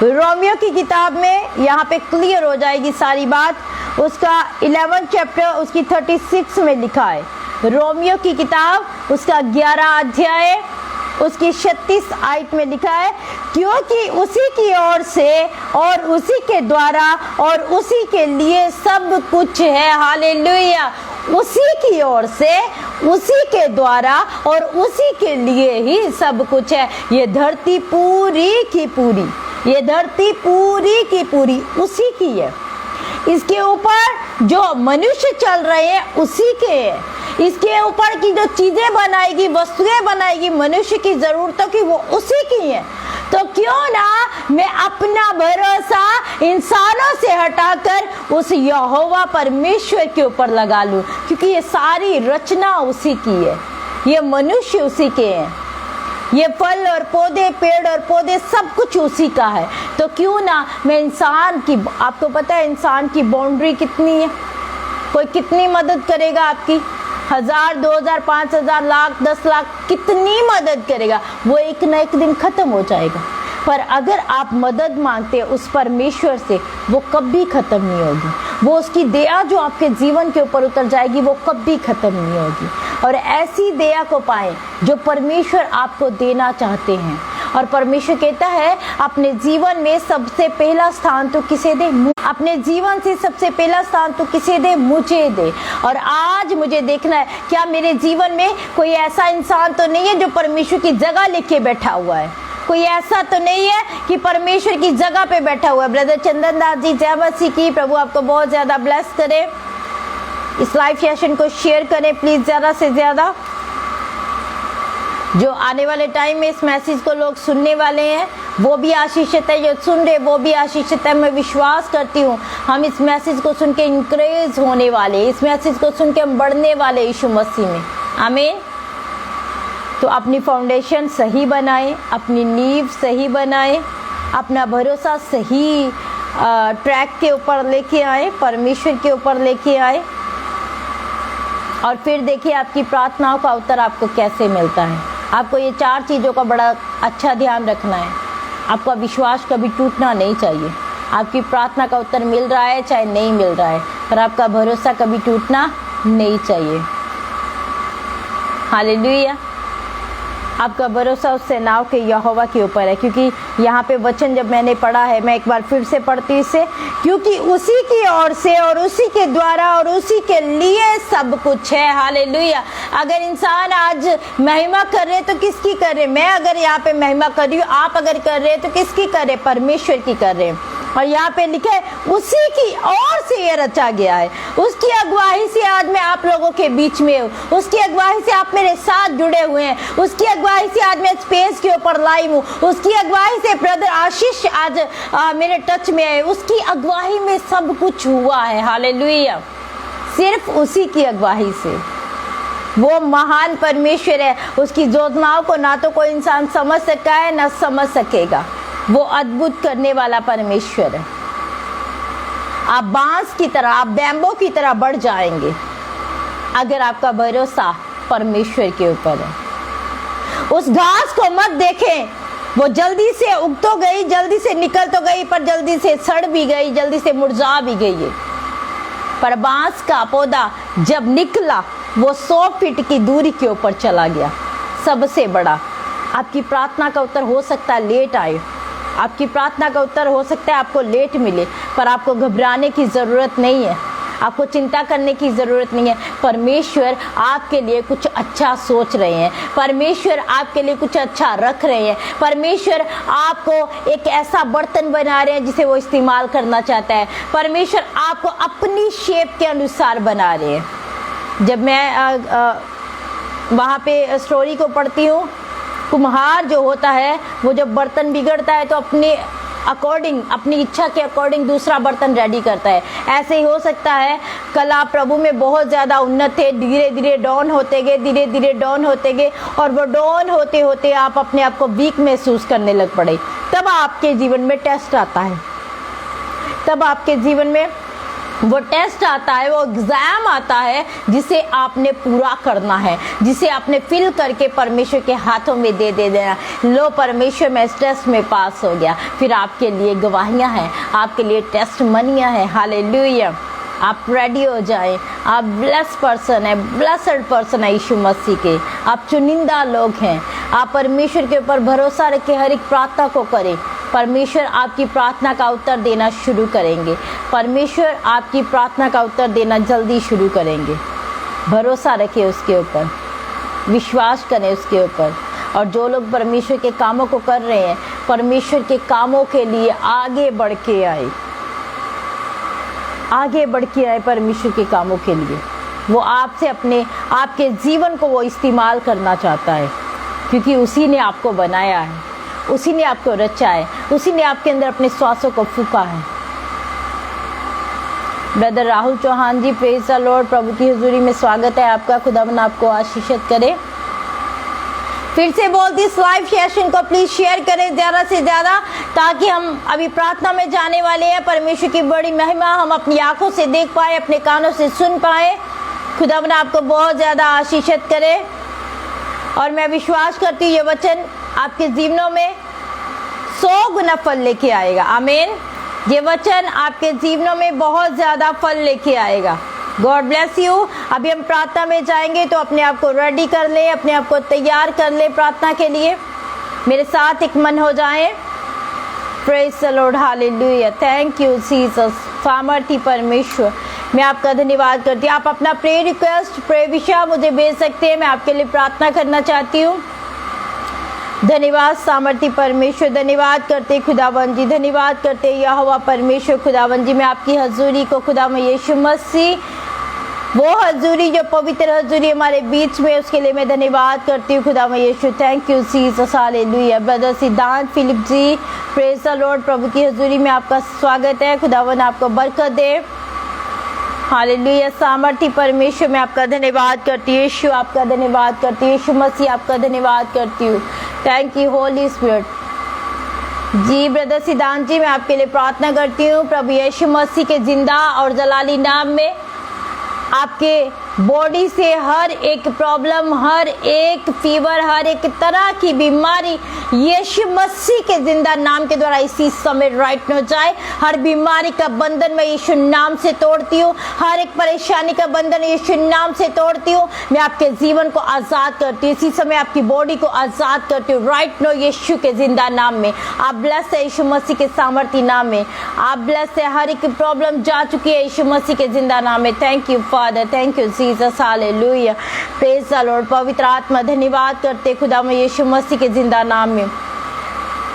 रोमियो की किताब में यहाँ पे क्लियर हो जाएगी सारी बात। उसका 11 चैप्टर उसकी 36 में लिखा है। रोमियो की किताब उसका 11 अध्याय उसकी 36 आयत में लिखा है, क्योंकि उसी की ओर से और उसी के द्वारा और उसी के लिए सब कुछ है। हालेलुया। उसी की ओर से, उसी के द्वारा और उसी के लिए ही सब कुछ है। ये धरती पूरी की पूरी, ये धरती पूरी की पूरी उसी की है। इसके ऊपर जो मनुष्य चल रहे हैं उसी के हैं। इसके ऊपर की जो चीजें बनाएगी, वस्तुएं बनाएगी मनुष्य की जरूरतों की, वो उसी की है। तो क्यों ना मैं अपना भरोसा इंसानों से हटाकर उस यहोवा परमेश्वर के ऊपर लगा लूं, क्योंकि ये सारी रचना उसी की है, ये मनुष्य उसी के हैं, ये फल और पौधे, पेड़ और पौधे सब कुछ उसी का है। तो क्यों ना मैं इंसान की, आपको पता है इंसान की बाउंड्री कितनी है, कोई कितनी मदद करेगा आपकी, 1000, 2000, 5000, लाख, 10 लाख, कितनी मदद करेगा, वो एक ना एक दिन खत्म हो जाएगा। पर अगर आप मदद मांगते हैं उस परमेश्वर से, वो कभी खत्म नहीं होगी। वो उसकी दया जो आपके जीवन के ऊपर उतर जाएगी, वो कभी खत्म नहीं होगी। और ऐसी दया को पाएं जो परमेश्वर आपको देना चाहते हैं। और परमेश्वर कहता है अपने जीवन में सबसे पहला स्थान तो किसे दे, अपने जीवन से सबसे पहला स्थान तो किसे दे, मुझे दे। और आज मुझे देखना है क्या मेरे जीवन में कोई ऐसा इंसान तो नहीं है जो परमेश्वर की जगह लेके बैठा हुआ है, कोई ऐसा तो नहीं है कि परमेश्वर की जगह पे बैठा हुआ है। ब्रदर चंदन दास जी, जय मसीह की, प्रभु आपको बहुत ज्यादा ब्लेस करे। इस लाइव सेशन को शेयर करें प्लीज ज्यादा से ज्यादा। जो आने वाले टाइम में इस मैसेज को लोग सुनने वाले हैं वो भी आशीषित है, जो सुन रहे वो भी आशीषित है। मैं विश्वास करती हूँ हम इस मैसेज को सुन के इंकरेज होने वाले, इस मैसेज को सुन के हम बढ़ने वाले यीशु मसीह में। आमीन। तो अपनी फाउंडेशन सही बनाएं, अपनी नींव सही बनाएं, अपना भरोसा सही ट्रैक के ऊपर लेके आए, परमेश्वर के ऊपर लेके आए। और फिर देखिए आपकी प्रार्थनाओं का उत्तर आपको कैसे मिलता है। आपको ये 4 चीज़ों का बड़ा अच्छा ध्यान रखना है। आपका विश्वास कभी टूटना नहीं चाहिए। आपकी प्रार्थना का उत्तर मिल रहा है चाहे नहीं मिल रहा है, पर आपका भरोसा कभी टूटना नहीं चाहिए। हालेलुया। आपका भरोसा उससे नाव के यहोवा के ऊपर है, क्योंकि यहाँ पे वचन जब मैंने पढ़ा है, मैं एक बार फिर से पढ़ती इसे, क्योंकि उसी की ओर से और उसी के द्वारा और उसी के लिए सब कुछ है। हालेलुया। अगर इंसान आज महिमा कर रहे तो किसकी कर रहे? मैं अगर यहाँ पे महिमा कर रही हूँ, आप अगर कर रहे हैं तो किसकी कर रहे? परमेश्वर की कर रहे हैं। और यहाँ पे लिखा है उसी की ओर से ये रचा गया है। उसकी अगुवाई से आज मैं आप लोगों के बीच में हूँ, उसकी अगुवाई से आप मेरे साथ जुड़े हुए हैं, उसकी अगुवाई से आज मैं स्पेस के ऊपर लाइव हूँ, उसकी अगुवाई से ब्रदर आशीष आज मेरे टच में है, उसकी अगुवाई में सब कुछ हुआ है। हालेलुया। सिर्फ उसी की अगुवाई से। वो महान परमेश्वर है, उसकी योजनाओं को ना तो कोई इंसान समझ सका है ना समझ सकेगा। वो अद्भुत करने वाला परमेश्वर है। आप बांस की तरह, आप बैम्बो की तरह बढ़ जाएंगे अगर आपका भरोसा परमेश्वर के ऊपर है। उस घास को मत देखें, वो जल्दी से उग तो गई, जल्दी से निकल तो गई, पर जल्दी से सड़ भी गई, जल्दी से मुरझा भी गई है। पर बांस का पौधा जब निकला वो 100 फीट की दूरी के ऊपर चला गया, सबसे बड़ा। आपकी प्रार्थना का उत्तर हो सकता है लेट आए, आपकी प्रार्थना का उत्तर हो सकता है आपको लेट मिले, पर आपको घबराने की ज़रूरत नहीं है, आपको चिंता करने की ज़रूरत नहीं है। परमेश्वर आपके लिए कुछ अच्छा सोच रहे हैं, परमेश्वर आपके लिए कुछ अच्छा रख रहे हैं, परमेश्वर आपको एक ऐसा बर्तन बना रहे हैं जिसे वो इस्तेमाल करना चाहता है, परमेश्वर आपको अपनी शेप के अनुसार बना रहे हैं। जब मैं वहाँ पे स्टोरी को पढ़ती हूँ, कुम्हार जो होता है वो जब बर्तन बिगड़ता है तो अपने अकॉर्डिंग, अपनी इच्छा के अकॉर्डिंग दूसरा बर्तन रेडी करता है। ऐसे ही हो सकता है कल आप प्रभु में बहुत ज़्यादा उन्नत थे, धीरे धीरे डाउन होते गए, धीरे धीरे डाउन होते गए, और वो डाउन होते होते आप अपने आप को वीक महसूस करने लग पड़े। तब आपके जीवन में टेस्ट आता है, तब आपके जीवन में वो टेस्ट आता है, वो एग्जाम आता है जिसे आपने पूरा करना है, जिसे आपने फिल करके परमेश्वर के हाथों में दे देना। लो परमेश्वर मैं इस टेस्ट में पास हो गया, फिर आपके लिए गवाहियां हैं, आपके लिए टेस्ट मनियां हैं। हालेलुया। आप रेडी हो जाएं। आप ब्लेस्ड पर्सन है, ब्लेस्ड पर्सन है यीशु मसीह के। आप चुनिंदा लोग हैं। आप परमेश्वर के ऊपर भरोसा रखें, हर एक प्रार्थना को करें। परमेश्वर आपकी प्रार्थना का उत्तर देना शुरू करेंगे। परमेश्वर आपकी प्रार्थना का उत्तर देना जल्दी शुरू करेंगे। भरोसा रखें उसके ऊपर, विश्वास करें उसके ऊपर। और जो लोग परमेश्वर के कामों को कर रहे हैं, परमेश्वर के कामों के लिए आगे बढ़ के आए, आगे बढ़ के आए परमेश्वर के कामों के लिए। वो आपसे आपके जीवन को वो इस्तेमाल करना चाहता है, क्योंकि उसी ने आपको बनाया है, उसी ने आपको रचा है, उसी ने आपके अंदर अपने श्वासों को फूंका है। Brother Rahul Chauhan ji, praise the Lord, प्रभु की हुजूरी में स्वागत है आपका। खुदावन आपको आशीषित करे। फिर से बोलती, इस लाइव सेशन को प्लीज शेयर करें ज़्यादा से ज़्यादा, ताकि हम अभी प्रार्थना में जाने वाले हैं। परमेश्वर की बड़ी महिमा हम अपनी आंखों से देख पाए, अपने कानों से सुन पाए। खुदावन आपको बहुत ज़्यादा आशीषित करे। और मैं विश्वास करती हूँ ये वचन आपके जीवनों में 100 गुना फल लेके आएगा। आमीन। ये वचन आपके जीवनों में बहुत ज़्यादा फल लेके आएगा। God bless you. अभी हम प्रार्थना में जाएंगे, तो अपने आप को रेडी कर ले, अपने आप को तैयार कर ले प्रार्थना के लिए। मेरे साथ एक मन हो जाएं। Praise the Lord, hallelujah, thank you Jesus. सामर्थी परमेश्वर, मैं आपका धन्यवाद करती हूँ। आप अपना प्रे रिक्वेस्ट, प्रे विषय मुझे भेज सकते हैं, मैं आपके लिए प्रार्थना करना चाहती हूँ। धन्यवाद सामर्थी परमेश्वर, धन्यवाद करते खुदावन जी, धन्यवाद करते यहोवा परमेश्वर। खुदावन जी, मैं आपकी हजूरी को, खुदावन यीशु मसीह, वो हजूरी जो पवित्र हजूरी हमारे बीच में, उसके लिए मैं धन्यवाद करती हूँ खुदावन Yeshu. Thank you Jesus, hallelujah. Brother Siddhant Philip ji, praise the Lord, प्रभु की हजूरी में आपका स्वागत है। खुदावन आपको बरकत दे। हालेलुया। सामर्थी परमेश्वर, मैं आपका धन्यवाद करती हूँ। यीशु आपका धन्यवाद करती हूँ। यीशु मसीह आपका धन्यवाद करती हूँ। Thank you Holi spirit. जी ब्रदर सिद्धांत जी, मैं आपके लिए प्रार्थना करती हूँ प्रभु यीशु मसीह के जिंदा और जलाली नाम में। आपके बॉडी से हर एक प्रॉब्लम, हर एक फीवर, हर एक तरह की बीमारी यीशु मसीह के जिंदा नाम के द्वारा इसी समय राइट हो जाए। हर बीमारी का बंधन मैं यीशु नाम से तोड़ती हूँ। हर एक परेशानी का बंधन यीशु नाम से तोड़ती हूँ। मैं आपके जीवन को आज़ाद करती हूँ। इसी समय आपकी बॉडी को आज़ाद करती हूँ राइट नो यीशु के जिंदा नाम में। आप ब्लेस है यीशु मसीह के सामर्थी नाम में। आप ब्लेस है। हर एक प्रॉब्लम जा चुकी है यीशु मसीह के जिंदा नाम में। Thank you father, thank you Jesus, hallelujah. Praise the Lord. पवित्र आत्मा, धन्यवाद करते खुदा में यीशु मसीह के जिंदा नाम में।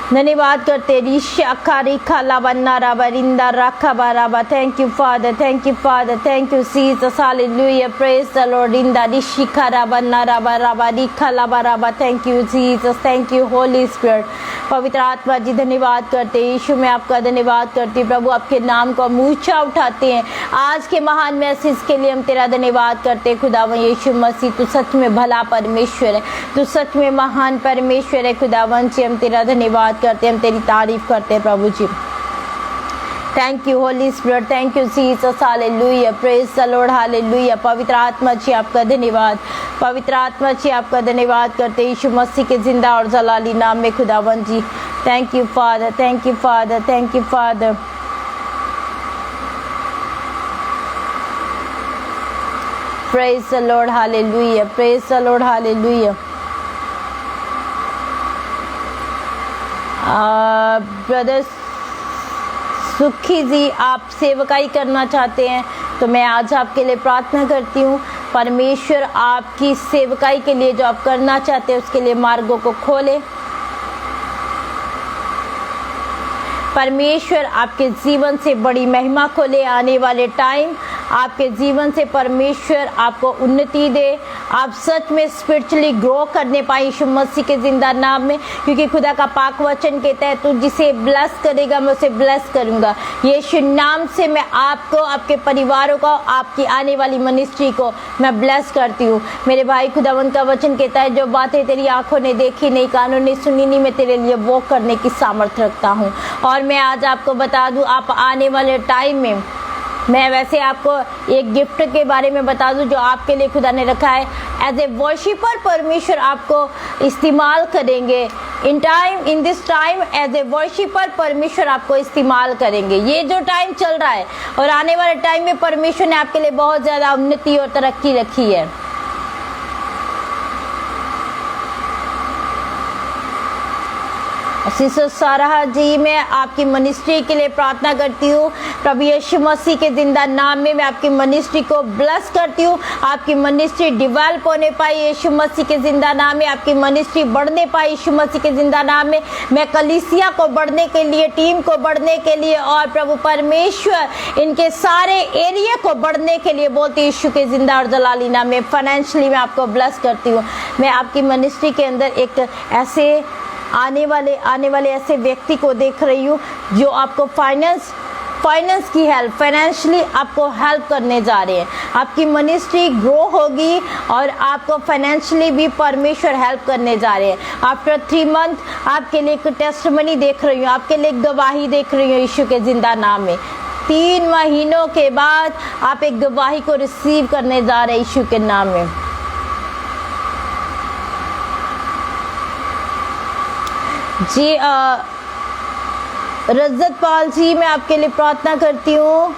धन्यवाद करते रिशा रिखा लाबन्ना राबा रिंदा रखा बाराबा। Thank you father, thank you father, thank you Jesus, hallelujah. Praise the Lord. रिंदा रिशिखा राबन्ना राबा राबा रिखा लाबा राबा। Thank you Jesus, thank you Holi Spirit. पवित्र आत्मा जी, धन्यवाद करते यीशु, मैं आपका धन्यवाद करती हूँ प्रभु। आपके नाम को हम ऊंचा उठाते हैं। आज के महान मैसेज के लिए हम तेरा धन्यवाद करते हैं खुदावन यीशु मसीह। तू सच में भला परमेश्वर है, तू सच में महान परमेश्वर है खुदावन जी। हम तेरा धन्यवाद करते हैं, हम तेरी तारीफ करते हैं प्रभु जी। Thank you Holi Spirit, thank you Jesus, hallelujah. Praise the Lord, hallelujah. पवित्र आत्मा जी आपका धन्यवाद, पवित्र आत्मा जी आपका धन्यवाद करते यीशु मसीह के जिंदा और जलाली नाम में खुदावन जी। Thank you father, thank you father, thank you father. Praise the Lord, hallelujah. Praise the Lord, hallelujah. Brothers Sukhi ji, आप सेवकाई करना चाहते हैं तो मैं आज आपके लिए प्रार्थना करती हूँ। परमेश्वर आपकी सेवकाई के लिए जो आप करना चाहते हैं उसके लिए मार्गों को खोले। परमेश्वर आपके जीवन से बड़ी महिमा खोले। आने वाले टाइम आपके जीवन से परमेश्वर आपको उन्नति दे। आप सच में स्पिरिचुअली ग्रो करने पाए यीशु मसीह के जिंदा नाम में, क्योंकि खुदा का पाक वचन कहता है तू जिसे ब्लेस करेगा मैं उसे ब्लेस करूंगा। यीशु नाम से मैं आपको, आपके परिवारों को, आपकी आने वाली मिनिस्ट्री को मैं ब्लेस करती हूँ। मेरे भाई, खुदावन का वचन कहता है जो बातें तेरी आंखों ने देखी नहीं, कानों ने सुनी नहीं, मैं तेरे लिए वो करने की सामर्थ्य रखता हूँ। और मैं आज आपको बता दूँ, आप आने वाले टाइम में, मैं वैसे आपको एक गिफ्ट के बारे में बता दूं जो आपके लिए खुदा ने रखा है। एज ए वर्शिपर परमेश्वर आपको इस्तेमाल करेंगे in this time as a worshipper परमेश्वर आपको इस्तेमाल करेंगे। ये जो टाइम चल रहा है और आने वाले टाइम में परमेश्वर ने आपके लिए बहुत ज़्यादा उन्नति और तरक्की रखी है। सिस्टर सारा जी, मैं आपकी मिनिस्ट्री के लिए प्रार्थना करती हूँ। प्रभु यीशु मसीह के जिंदा नाम में मैं आपकी मिनिस्ट्री को ब्लेस करती हूँ। आपकी मिनिस्ट्री डिवेल्प होने पाई यीशु मसीह के जिंदा नाम में, आपकी मिनिस्ट्री बढ़ने पाई यीशु मसीह के जिंदा नाम में। मैं कलीसिया को बढ़ने के लिए, टीम को बढ़ने के लिए और प्रभु परमेश्वर इनके सारे एरिया को बढ़ने के लिए बोलती यीशु के जिंदा और जलाली नाम में फाइनेंशियली मैं आपको ब्लेस करती हूँ। मैं आपकी मिनिस्ट्री के अंदर एक ऐसे आने वाले ऐसे व्यक्ति को देख रही हूँ जो आपको फाइनेंस की हेल्प, फाइनेंशियली आपको हेल्प करने जा रहे हैं। आपकी मिनिस्ट्री ग्रो होगी और आपको फाइनेंशियली भी परमेश्वर हेल्प करने जा रहे हैं। आफ्टर 3 मंथ आपके लिए एक टेस्टमनी देख रही हूँ, आपके लिए एक गवाही देख रही हूँ यीशु के जिंदा नाम में। 3 महीनों के बाद आप एक गवाही को रिसीव करने जा रहे हैं यीशु के नाम में। जी रजत पाल जी, मैं आपके लिए प्रार्थना करती हूँ,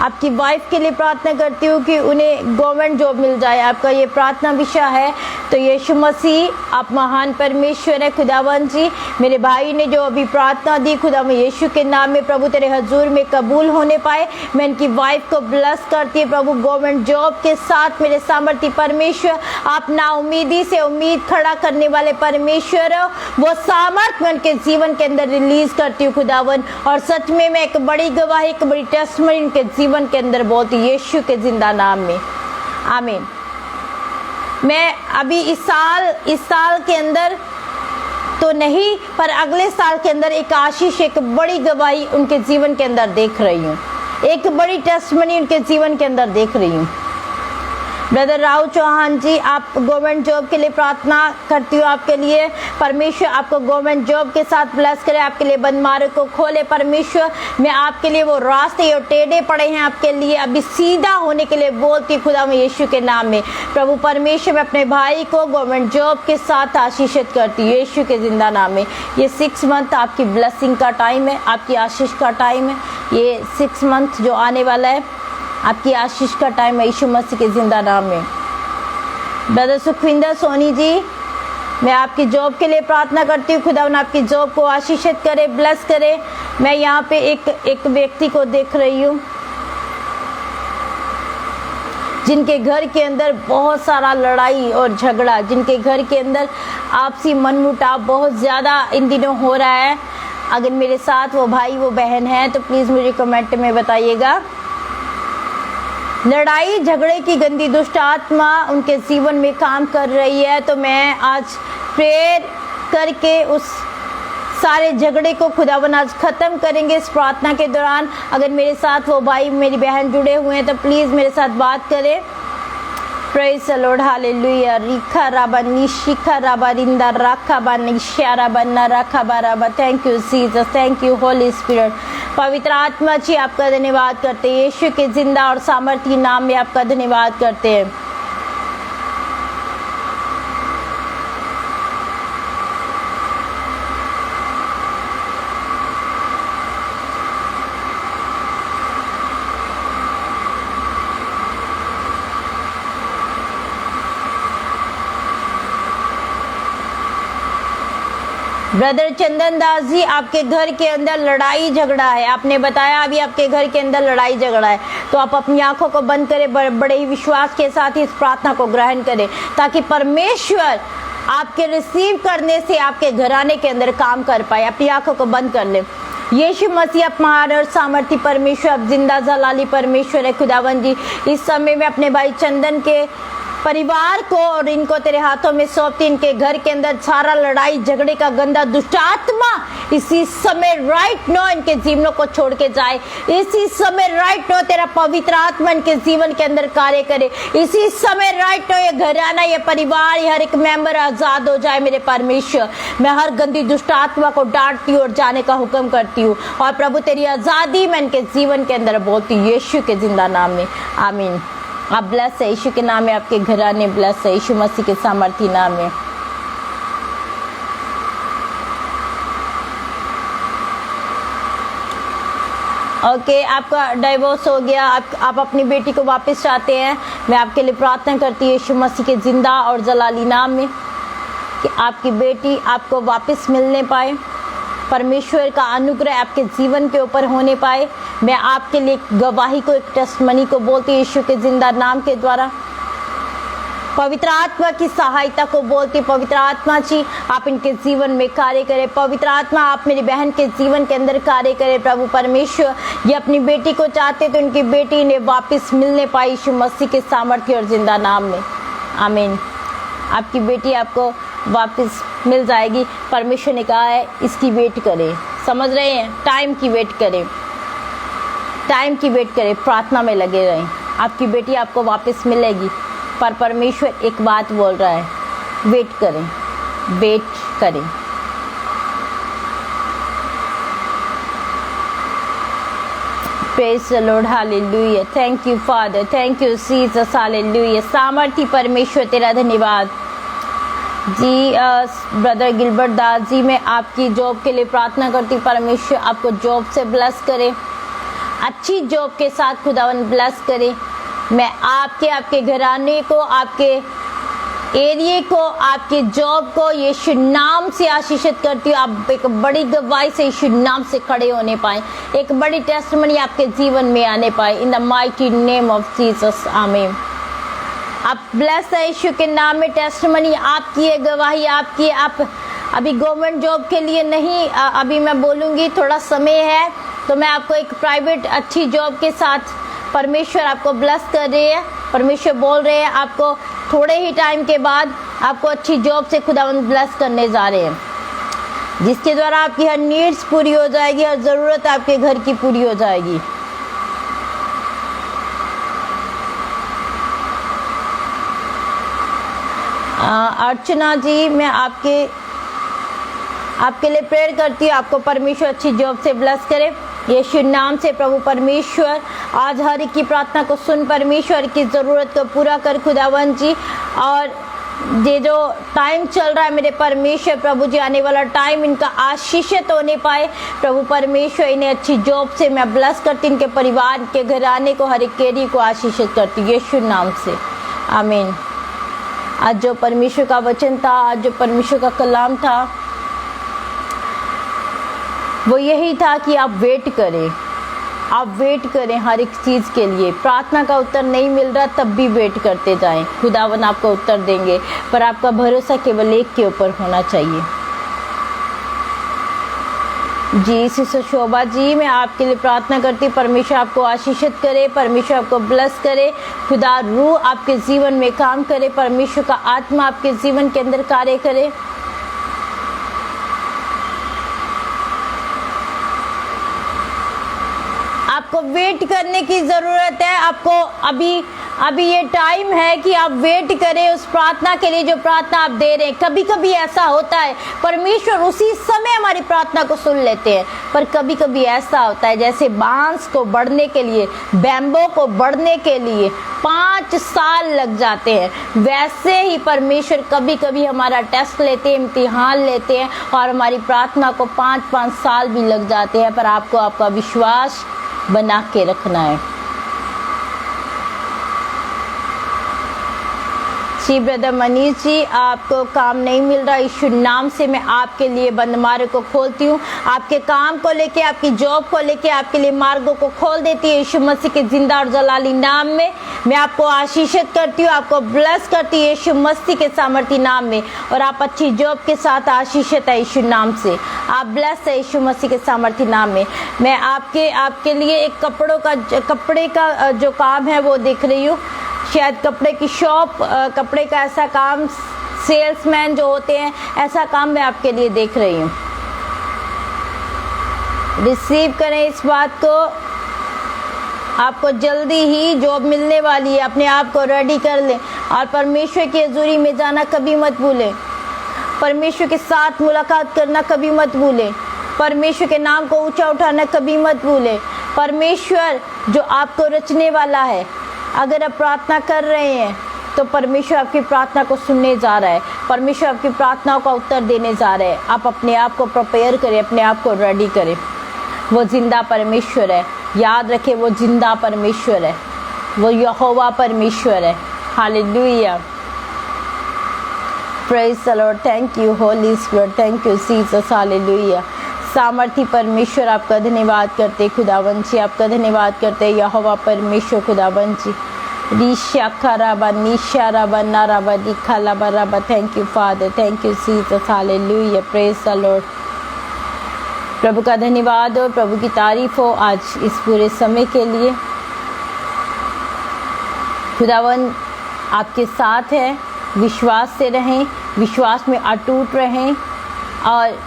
आपकी वाइफ के लिए प्रार्थना करती हूँ कि उन्हें गवर्नमेंट जॉब मिल जाए। आपका ये प्रार्थना विषय है। तो यीशु मसीह आप महान परमेश्वर है खुदावन जी। मेरे भाई ने जो अभी प्रार्थना दी खुदा में यीशु के नाम में प्रभु तेरे हजूर में कबूल होने पाए। मैं इनकी वाइफ को ब्लेस करती है प्रभु, गवर्नमेंट जॉब के साथ मेरे सामर्थ्य परमेश्वर, आप ना उम्मीदी से उम्मीद खड़ा करने वाले परमेश्वर हो, वो सामर्थ मैं उनके जीवन के अंदर रिलीज करती हूँ खुदावन। और सच में मैं एक बड़ी गवाही, एक बड़ी टेस्टमनी उनके जीवन के अंदर बोलती यीशु के जिंदा नाम में, आमीन। मैं अभी इस साल के अंदर तो नहीं, पर अगले साल के अंदर एक आशीष, एक बड़ी गवाही उनके जीवन के अंदर देख रही हूँ, एक बड़ी टेस्टमनी उनके जीवन के अंदर देख रही हूँ। ब्रदर राहुल चौहान जी, आप गवर्नमेंट जॉब के लिए प्रार्थना करती हूँ आपके लिए। परमेश्वर आपको गवर्नमेंट जॉब के साथ ब्लेस करे, आपके लिए बंद मार्ग को खोले परमेश्वर। मैं आपके लिए वो रास्ते जो टेढ़े पड़े हैं आपके लिए अभी सीधा होने के लिए बोलती खुदा में यीशु के नाम में। प्रभु परमेश्वर, मैं अपने भाई को गवर्नमेंट जॉब के साथ आशीषित करती हूँ यीशु के जिंदा नाम में। ये 6 मंथ आपकी ब्लेसिंग का टाइम है, आपकी आशीष का टाइम है। ये 6 मंथ जो आने वाला है आपकी आशीष का टाइम है यीशु मसीह के जिंदा नाम में। ब्रदर सुखविंदर सोनी जी, मैं आपकी जॉब के लिए प्रार्थना करती हूँ, खुदा आपकी जॉब को आशीषित करे, ब्लेस करे। मैं यहाँ पे एक व्यक्ति को देख रही हूँ जिनके घर के अंदर बहुत सारा लड़ाई और झगड़ा, जिनके घर के अंदर आपसी मनमुटाव बहुत ज़्यादा इन दिनों हो रहा है। अगर मेरे साथ वो भाई वो बहन है तो प्लीज़ मुझे कमेंट में बताइएगा। लड़ाई झगड़े की गंदी दुष्ट आत्मा उनके जीवन में काम कर रही है, तो मैं आज प्रेयर करके उस सारे झगड़े को खुदावन आज ख़त्म करेंगे इस प्रार्थना के दौरान। अगर मेरे साथ वो भाई मेरी बहन जुड़े हुए हैं तो प्लीज़ मेरे साथ बात करें। Praise the Lord, hallelujah. रिखा राबा निशिखा राबा रिंदा राखा बा निशारा बन्ना राखा बाराबा। Thank you Jesus, thank you Holi Spirit. पवित्र आत्मा जी आपका धन्यवाद करते हैं, यीशु के जिंदा और सामर्थ्य नाम में आपका धन्यवाद करते हैं। ब्रदर चंदन दास जी, आपके घर के अंदर लड़ाई झगड़ा है, आपने बताया अभी आपके घर के अंदर लड़ाई झगड़ा है, तो आप अपनी आंखों को बंद करें, बड़े ही विश्वास के साथ इस प्रार्थना को ग्रहण करें ताकि परमेश्वर आपके रिसीव करने से आपके घराने के अंदर काम कर पाए। अपनी आंखों को बंद कर ले। यीशु मसीह आप महान और सामर्थ्य परमेश्वर, आप जिंदा जलाली परमेश्वर है खुदावन जी। इस समय में अपने भाई चंदन के परिवार को और इनको तेरे हाथों में सौंपती। इनके घर के अंदर सारा लड़ाई झगड़े का गंदा दुष्ट आत्मा इसी समय राइट नो इनके जीवनों को छोड़ के जाए। इसी समय राइट नो तेरा पवित्र आत्मा इनके जीवन के अंदर कार्य करे। इसी समय राइट नो ये घराना, ये परिवार, ये हर एक मेंबर आजाद हो जाए। मेरे परमेश्वर, मैं हर गंदी दुष्ट आत्मा को डांटती हूँ और जाने का हुक्म करती हूँ। और प्रभु तेरी आजादी मैं इनके जीवन के अंदर बोलती हूँ यीशु के जिंदा नाम में, आमीन। आप ब्लेस है यीशु के नाम में, आपके घराने ब्लेस है यीशु मसीह के सामर्थ्य नाम में। ओके, आपका डाइवोर्स हो गया, आप अपनी बेटी को वापस चाहते हैं, मैं आपके लिए प्रार्थना करती हूँ यीशु मसीह के जिंदा और जलाली नाम में कि आपकी बेटी आपको वापस मिलने पाए, परमेश्वर का अनुग्रह आपके जीवन के ऊपर होने पाए। मैं आपके लिए गवाही को, एक टेस्टमनी को बोलती हूँ यीशु के जिंदा नाम के द्वारा। पवित्र आत्मा की सहायता को बोलती, पवित्र आत्मा जी आप इनके जीवन में कार्य करें। पवित्र आत्मा आप मेरी बहन के जीवन के अंदर कार्य करें। प्रभु परमेश्वर, ये अपनी बेटी को चाहते तो उनकी बेटी इन्हें वापस मिलने पाई यीशु मसीह के सामर्थ्य और जिंदा नाम में। आमीन। आपकी बेटी आपको वापस मिल जाएगी। परमेश्वर ने कहा है इसकी वेट करें। समझ रहे हैं? टाइम की वेट करें, टाइम की वेट करें, प्रार्थना में लगे रहें। आपकी बेटी आपको वापस मिलेगी। पर परमेश्वर एक बात बोल रहा है, वेट करें, वेट करें। Praise the Lord, hallelujah. Thank you Father, thank you Jesus, hallelujah. सामर्थी परमेश्वर तेरा धन्यवाद जी। ब्रदर गिलबर्ट दास जी, मैं आपकी जॉब के लिए प्रार्थना करती हूँ। परमेश्वर आपको जॉब से ब्लेस करे, अच्छी जॉब के साथ खुदावन ब्लेस करे। मैं आपके घराने को, आपके एरिया को, आपके जॉब को यीशु नाम से आशीषित करती हूँ। आप एक बड़ी गवाही से यीशु नाम से खड़े होने पाए, एक बड़ी टेस्टमनी आपके जीवन में आने पाए। In the mighty name of Jesus, आमीन। आप ब्लेस है यीशु के नाम में। टेस्टमनी आपकी है, गवाही आपकी है। आप अभी गवर्नमेंट जॉब के लिए नहीं, अभी मैं बोलूँगी, थोड़ा समय है तो मैं आपको एक प्राइवेट अच्छी जॉब के साथ परमेश्वर आपको ब्लेस कर रही है। परमेश्वर बोल रहे हैं आपको थोड़े ही टाइम के बाद आपको अच्छी जॉब से खुदावंद ब्लेस करने जा रहे हैं, जिसके द्वारा आपकी हर नीड्स पूरी हो जाएगी, हर ज़रूरत आपके घर की पूरी हो जाएगी। अर्चना जी, मैं आपके लिए प्रेयर करती हूँ। आपको परमेश्वर अच्छी जॉब से ब्लेस करे यीशु नाम से। प्रभु परमेश्वर आज हर एक की प्रार्थना को सुन, परमेश्वर की ज़रूरत को पूरा कर खुदावन जी। और ये जो टाइम चल रहा है मेरे परमेश्वर प्रभु जी, आने वाला टाइम इनका आशीषित होने पाए। प्रभु परमेश्वर इन्हें अच्छी जॉब से मैं ब्लेस करती, इनके परिवार के घराने को, हर एक कैदी को आशीषित करती यीशु नाम से, आमीन। आज जो परमेश्वर का वचन था, आज जो परमेश्वर का कलाम था, वो यही था कि आप वेट करें, आप वेट करें हर एक चीज़ के लिए। प्रार्थना का उत्तर नहीं मिल रहा तब भी वेट करते जाएं, खुदावन आपको उत्तर देंगे। पर आपका भरोसा केवल एक के ऊपर होना चाहिए। जी सिस्टर शोभा जी, मैं आपके लिए प्रार्थना करती हूँ। परमेश्वर आपको आशीषित करे, परमेश्वर आपको ब्लेस करे, खुदा रूह आपके जीवन में काम करे, परमेश्वर का आत्मा आपके जीवन के अंदर कार्य करे। आपको वेट करने की ज़रूरत है। आपको अभी ये टाइम है कि आप वेट करें उस प्रार्थना के लिए जो प्रार्थना आप दे रहे हैं। कभी कभी ऐसा होता है परमेश्वर उसी समय हमारी प्रार्थना को सुन लेते हैं, पर कभी कभी ऐसा होता है जैसे बांस को बढ़ने के लिए, बैम्बो को बढ़ने के लिए 5 साल लग जाते हैं, वैसे ही परमेश्वर कभी कभी हमारा टेस्ट लेते हैं, इम्तिहान लेते हैं और हमारी प्रार्थना को 5-5 साल भी लग जाते हैं। पर आपको आपका विश्वास बना के रखना है। जी ब्रदर मनीष जी, आपको काम नहीं मिल रहा, यीशु नाम से मैं आपके लिए बंद मार्ग को खोलती हूँ। आपके काम को लेके, आपकी जॉब को लेके आपके लिए मार्गों को खोल देती है यीशु मसीह के जिंदा और जलाली नाम में। मैं आपको आशीषित करती हूँ, आपको ब्लेस करती हूँ यीशु मसीह के सामर्थी नाम में। और आप अच्छी जॉब के साथ आशीषित है यीशु नाम से, आप ब्लेस है यीशु मसीह के सामर्थी नाम में। मैं आपके लिए एक कपड़े का जो काम है वो देख रही हूँ। शायद कपड़े की शॉप, कपड़े का ऐसा काम, सेल्समैन जो होते हैं, ऐसा काम मैं आपके लिए देख रही हूँ। रिसीव करें इस बात को, आपको जल्दी ही जॉब मिलने वाली है। अपने आप को रेडी कर लें और परमेश्वर की हजूरी में जाना कभी मत भूलें। परमेश्वर के साथ मुलाकात करना कभी मत भूलें। परमेश्वर के नाम को ऊंचा उठाना कभी मत भूलें। परमेश्वर जो आपको रचने वाला है, अगर आप प्रार्थना कर रहे हैं तो परमेश्वर आपकी प्रार्थना को सुनने जा रहा है, परमेश्वर आपकी प्रार्थनाओं का उत्तर देने जा रहे हैं। आप अपने आप को प्रिपेयर करें, अपने आप को रेडी करें। वो जिंदा परमेश्वर है, याद रखें वो जिंदा परमेश्वर है, वो यहोवा परमेश्वर है। Hallelujah, praise the Lord, thank you Holi Spirit, thank you Jesus, hallelujah. सामर्थी परमेश्वर आपका धन्यवाद करते खुदावन जी, आपका धन्यवाद करते यहोवा परमेश्वर खुदावन जी। रीशा खराबा निशा रबा नाराबा दिखा लबा रबा, thank you father, thank you Jesus, hallelujah, praise the Lord. प्रभु का धन्यवाद हो, प्रभु की तारीफ हो आज इस पूरे समय के लिए। खुदावन आपके साथ है, विश्वास से रहें, विश्वास में अटूट रहें और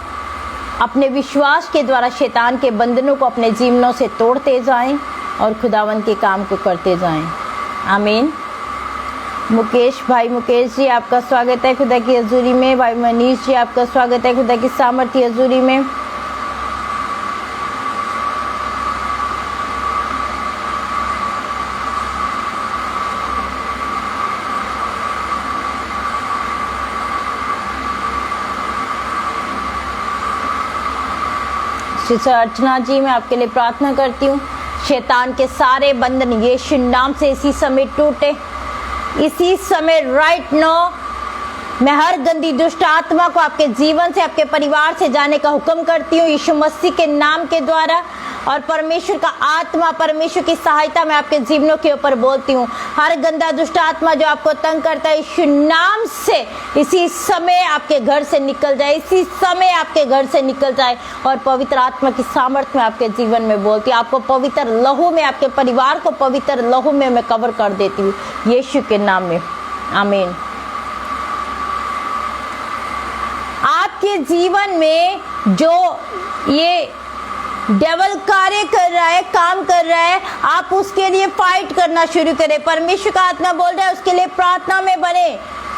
अपने विश्वास के द्वारा शैतान के बंधनों को अपने जीवनों से तोड़ते जाएं और खुदावन के काम को करते जाएं। आमीन। मुकेश भाई, मुकेश जी आपका स्वागत है खुदा की हजूरी में। भाई मनीष जी आपका स्वागत है खुदा की सामर्थी हजूरी में। सिस्टर अर्चना जी, मैं आपके लिए प्रार्थना करती हूँ। शैतान के सारे बंधन यीशु नाम से इसी समय टूटे, इसी समय राइट नाउ। मैं हर गंदी दुष्ट आत्मा को आपके जीवन से, आपके परिवार से जाने का हुक्म करती हूँ यीशु मसीह के नाम के द्वारा। और परमेश्वर का आत्मा, परमेश्वर की सहायता मैं आपके जीवनों के ऊपर बोलती हूँ। हर गंदा दुष्ट आत्मा जो आपको तंग करता है यीशु नाम से इसी समय आपके घर से निकल जाए, इसी समय आपके घर से निकल जाए। और पवित्र आत्मा की सामर्थ्य में आपके जीवन में बोलती हूँ, आपको पवित्र लहू में, आपके परिवार को पवित्र लहू में मैं कवर कर देती हूँ यीशु के नाम में। आमीन। आपके जीवन में जो ये डेवल कार्य कर रहा है, काम कर रहा है, आप उसके लिए फाइट करना शुरू करें। परमेश्वर का आत्मा बोल रहा है उसके लिए प्रार्थना में बने,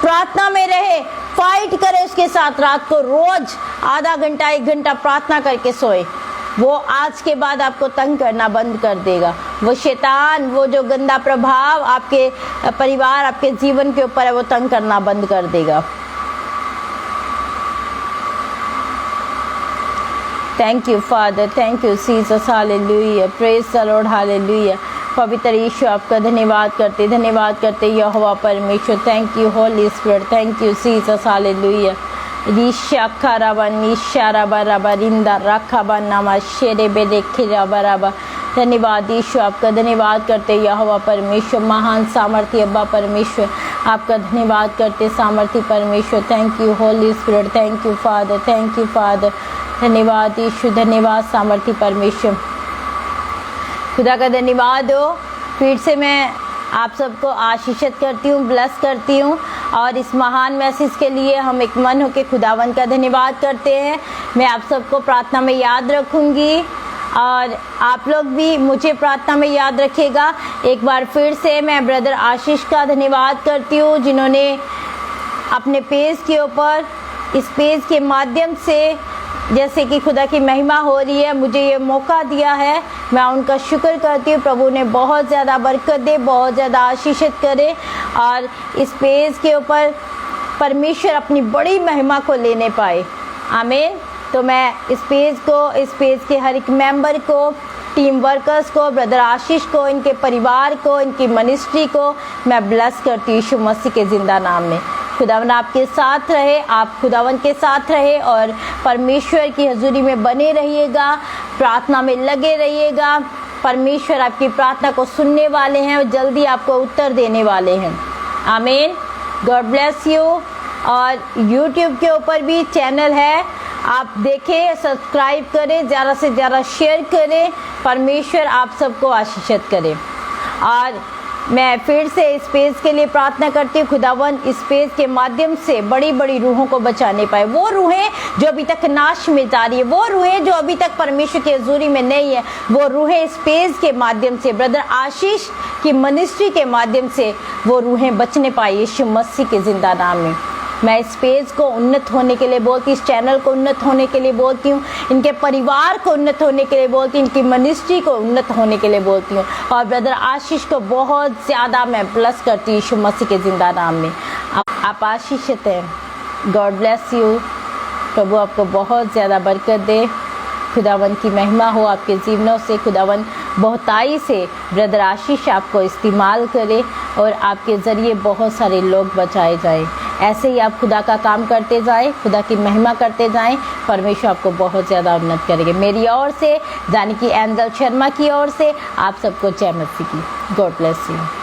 प्रार्थना में रहे, फाइट करें उसके साथ। रात को रोज आधा घंटा 1 घंटा प्रार्थना करके सोए। वो आज के बाद आपको तंग करना बंद कर देगा। वो शैतान, वो जो गंदा प्रभाव आपके परिवार, आपके जीवन के ऊपर है, वो तंग करना बंद कर देगा। Thank you father, thank you Jesus, hallelujah, praise the Lord, hallelujah. पवित्र यीशु आपका धन्यवाद करते यहोवा परमेश्वर। Thank you Holi Spirit, thank you Jesus, hallelujah. रीशा खराबा निशा रबा रबा रिंदा रखाबा नामा शेरे बेदे खिराबा रबा। धन्यवाद यीशु, आपका धन्यवाद करते यहोवा परमेश्वर, महान सामर्थी अब्बा परमेश्वर, आपका धन्यवाद करते सामर्थी परमेश्वर। Thank you Holi Spirit, thank you father, thank you father. धन्यवाद यीशु, धन्यवाद सामर्थी परमेश्वर। खुदा का धन्यवाद हो। फिर से मैं आप सबको आशीषित करती हूँ, ब्लेस करती हूँ। और इस महान मैसेज के लिए हम एक मन होकर खुदावन का धन्यवाद करते हैं। मैं आप सबको प्रार्थना में याद रखूँगी और आप लोग भी मुझे प्रार्थना में याद रखिएगा। एक बार फिर से मैं ब्रदर आशीष का धन्यवाद करती हूँ, जिन्होंने अपने पेज के ऊपर, इस पेज के माध्यम से जैसे कि खुदा की महिमा हो रही है, मुझे ये मौका दिया है। मैं उनका शुक्र करती हूँ। प्रभु ने बहुत ज़्यादा बरकत दे, बहुत ज़्यादा आशीषित करे और इस पेज के ऊपर परमेश्वर अपनी बड़ी महिमा को लेने पाए। आमीन। तो मैं इस पेज के हर एक मेंबर को, टीम वर्कर्स को, ब्रदर आशीष को, इनके परिवार को, इनकी मिनिस्ट्री को मैं ब्लेस करती हूँ यीशु मसीह के जिंदा नाम में। खुदावन आपके साथ रहे, आप खुदावन के साथ रहे और परमेश्वर की हजूरी में बने रहिएगा, प्रार्थना में लगे रहिएगा। परमेश्वर आपकी प्रार्थना को सुनने वाले हैं और जल्दी आपको उत्तर देने वाले हैं। आमीन। God bless you. और YouTube के ऊपर भी चैनल है, आप देखें, सब्सक्राइब करें, ज़्यादा से ज़्यादा शेयर करें। परमेश्वर आप सबको आशीषित करे। और मैं फिर से इस पेज के लिए प्रार्थना करती हूँ, खुदावन इस पेज के माध्यम से बड़ी बड़ी रूहों को बचाने पाए। वो रूहें जो अभी तक नाश में जा रही है, वो रूहें जो अभी तक परमेश्वर की हजूरी में नहीं है, वो रूहें इस पेज के माध्यम से, ब्रदर आशीष की मिनिस्ट्री के माध्यम से वो रूहें बचने पाए यीशु मसीह के जिंदा नाम में। मैं इस पेज को उन्नत होने के लिए बोलती हूँ, इस चैनल को उन्नत होने के लिए बोलती हूँ, इनके परिवार को उन्नत होने के लिए बोलती हूँ, इनकी मिनिस्ट्री को उन्नत होने के लिए बोलती हूँ। और ब्रदर आशीष को बहुत ज़्यादा मैं ब्लेस करती हूँ यीशु मसीह के जिंदा नाम में। आप आशीषित हैं। God bless you. प्रभु आपको बहुत ज़्यादा बरकत दे। खुदावन की महिमा हो आपके जीवनों से। खुदावन बहुताई से ब्रदर आशीष आपको इस्तेमाल करे और आपके ज़रिए बहुत सारे लोग बचाए जाए। ऐसे ही आप खुदा का काम करते जाएं, खुदा की महिमा करते जाएं, परमेश्वर आपको बहुत ज़्यादा उन्नत करेंगे। मेरी ओर से, यानी कि एंजल शर्मा की ओर से आप सबको जय मसीह की। God bless you.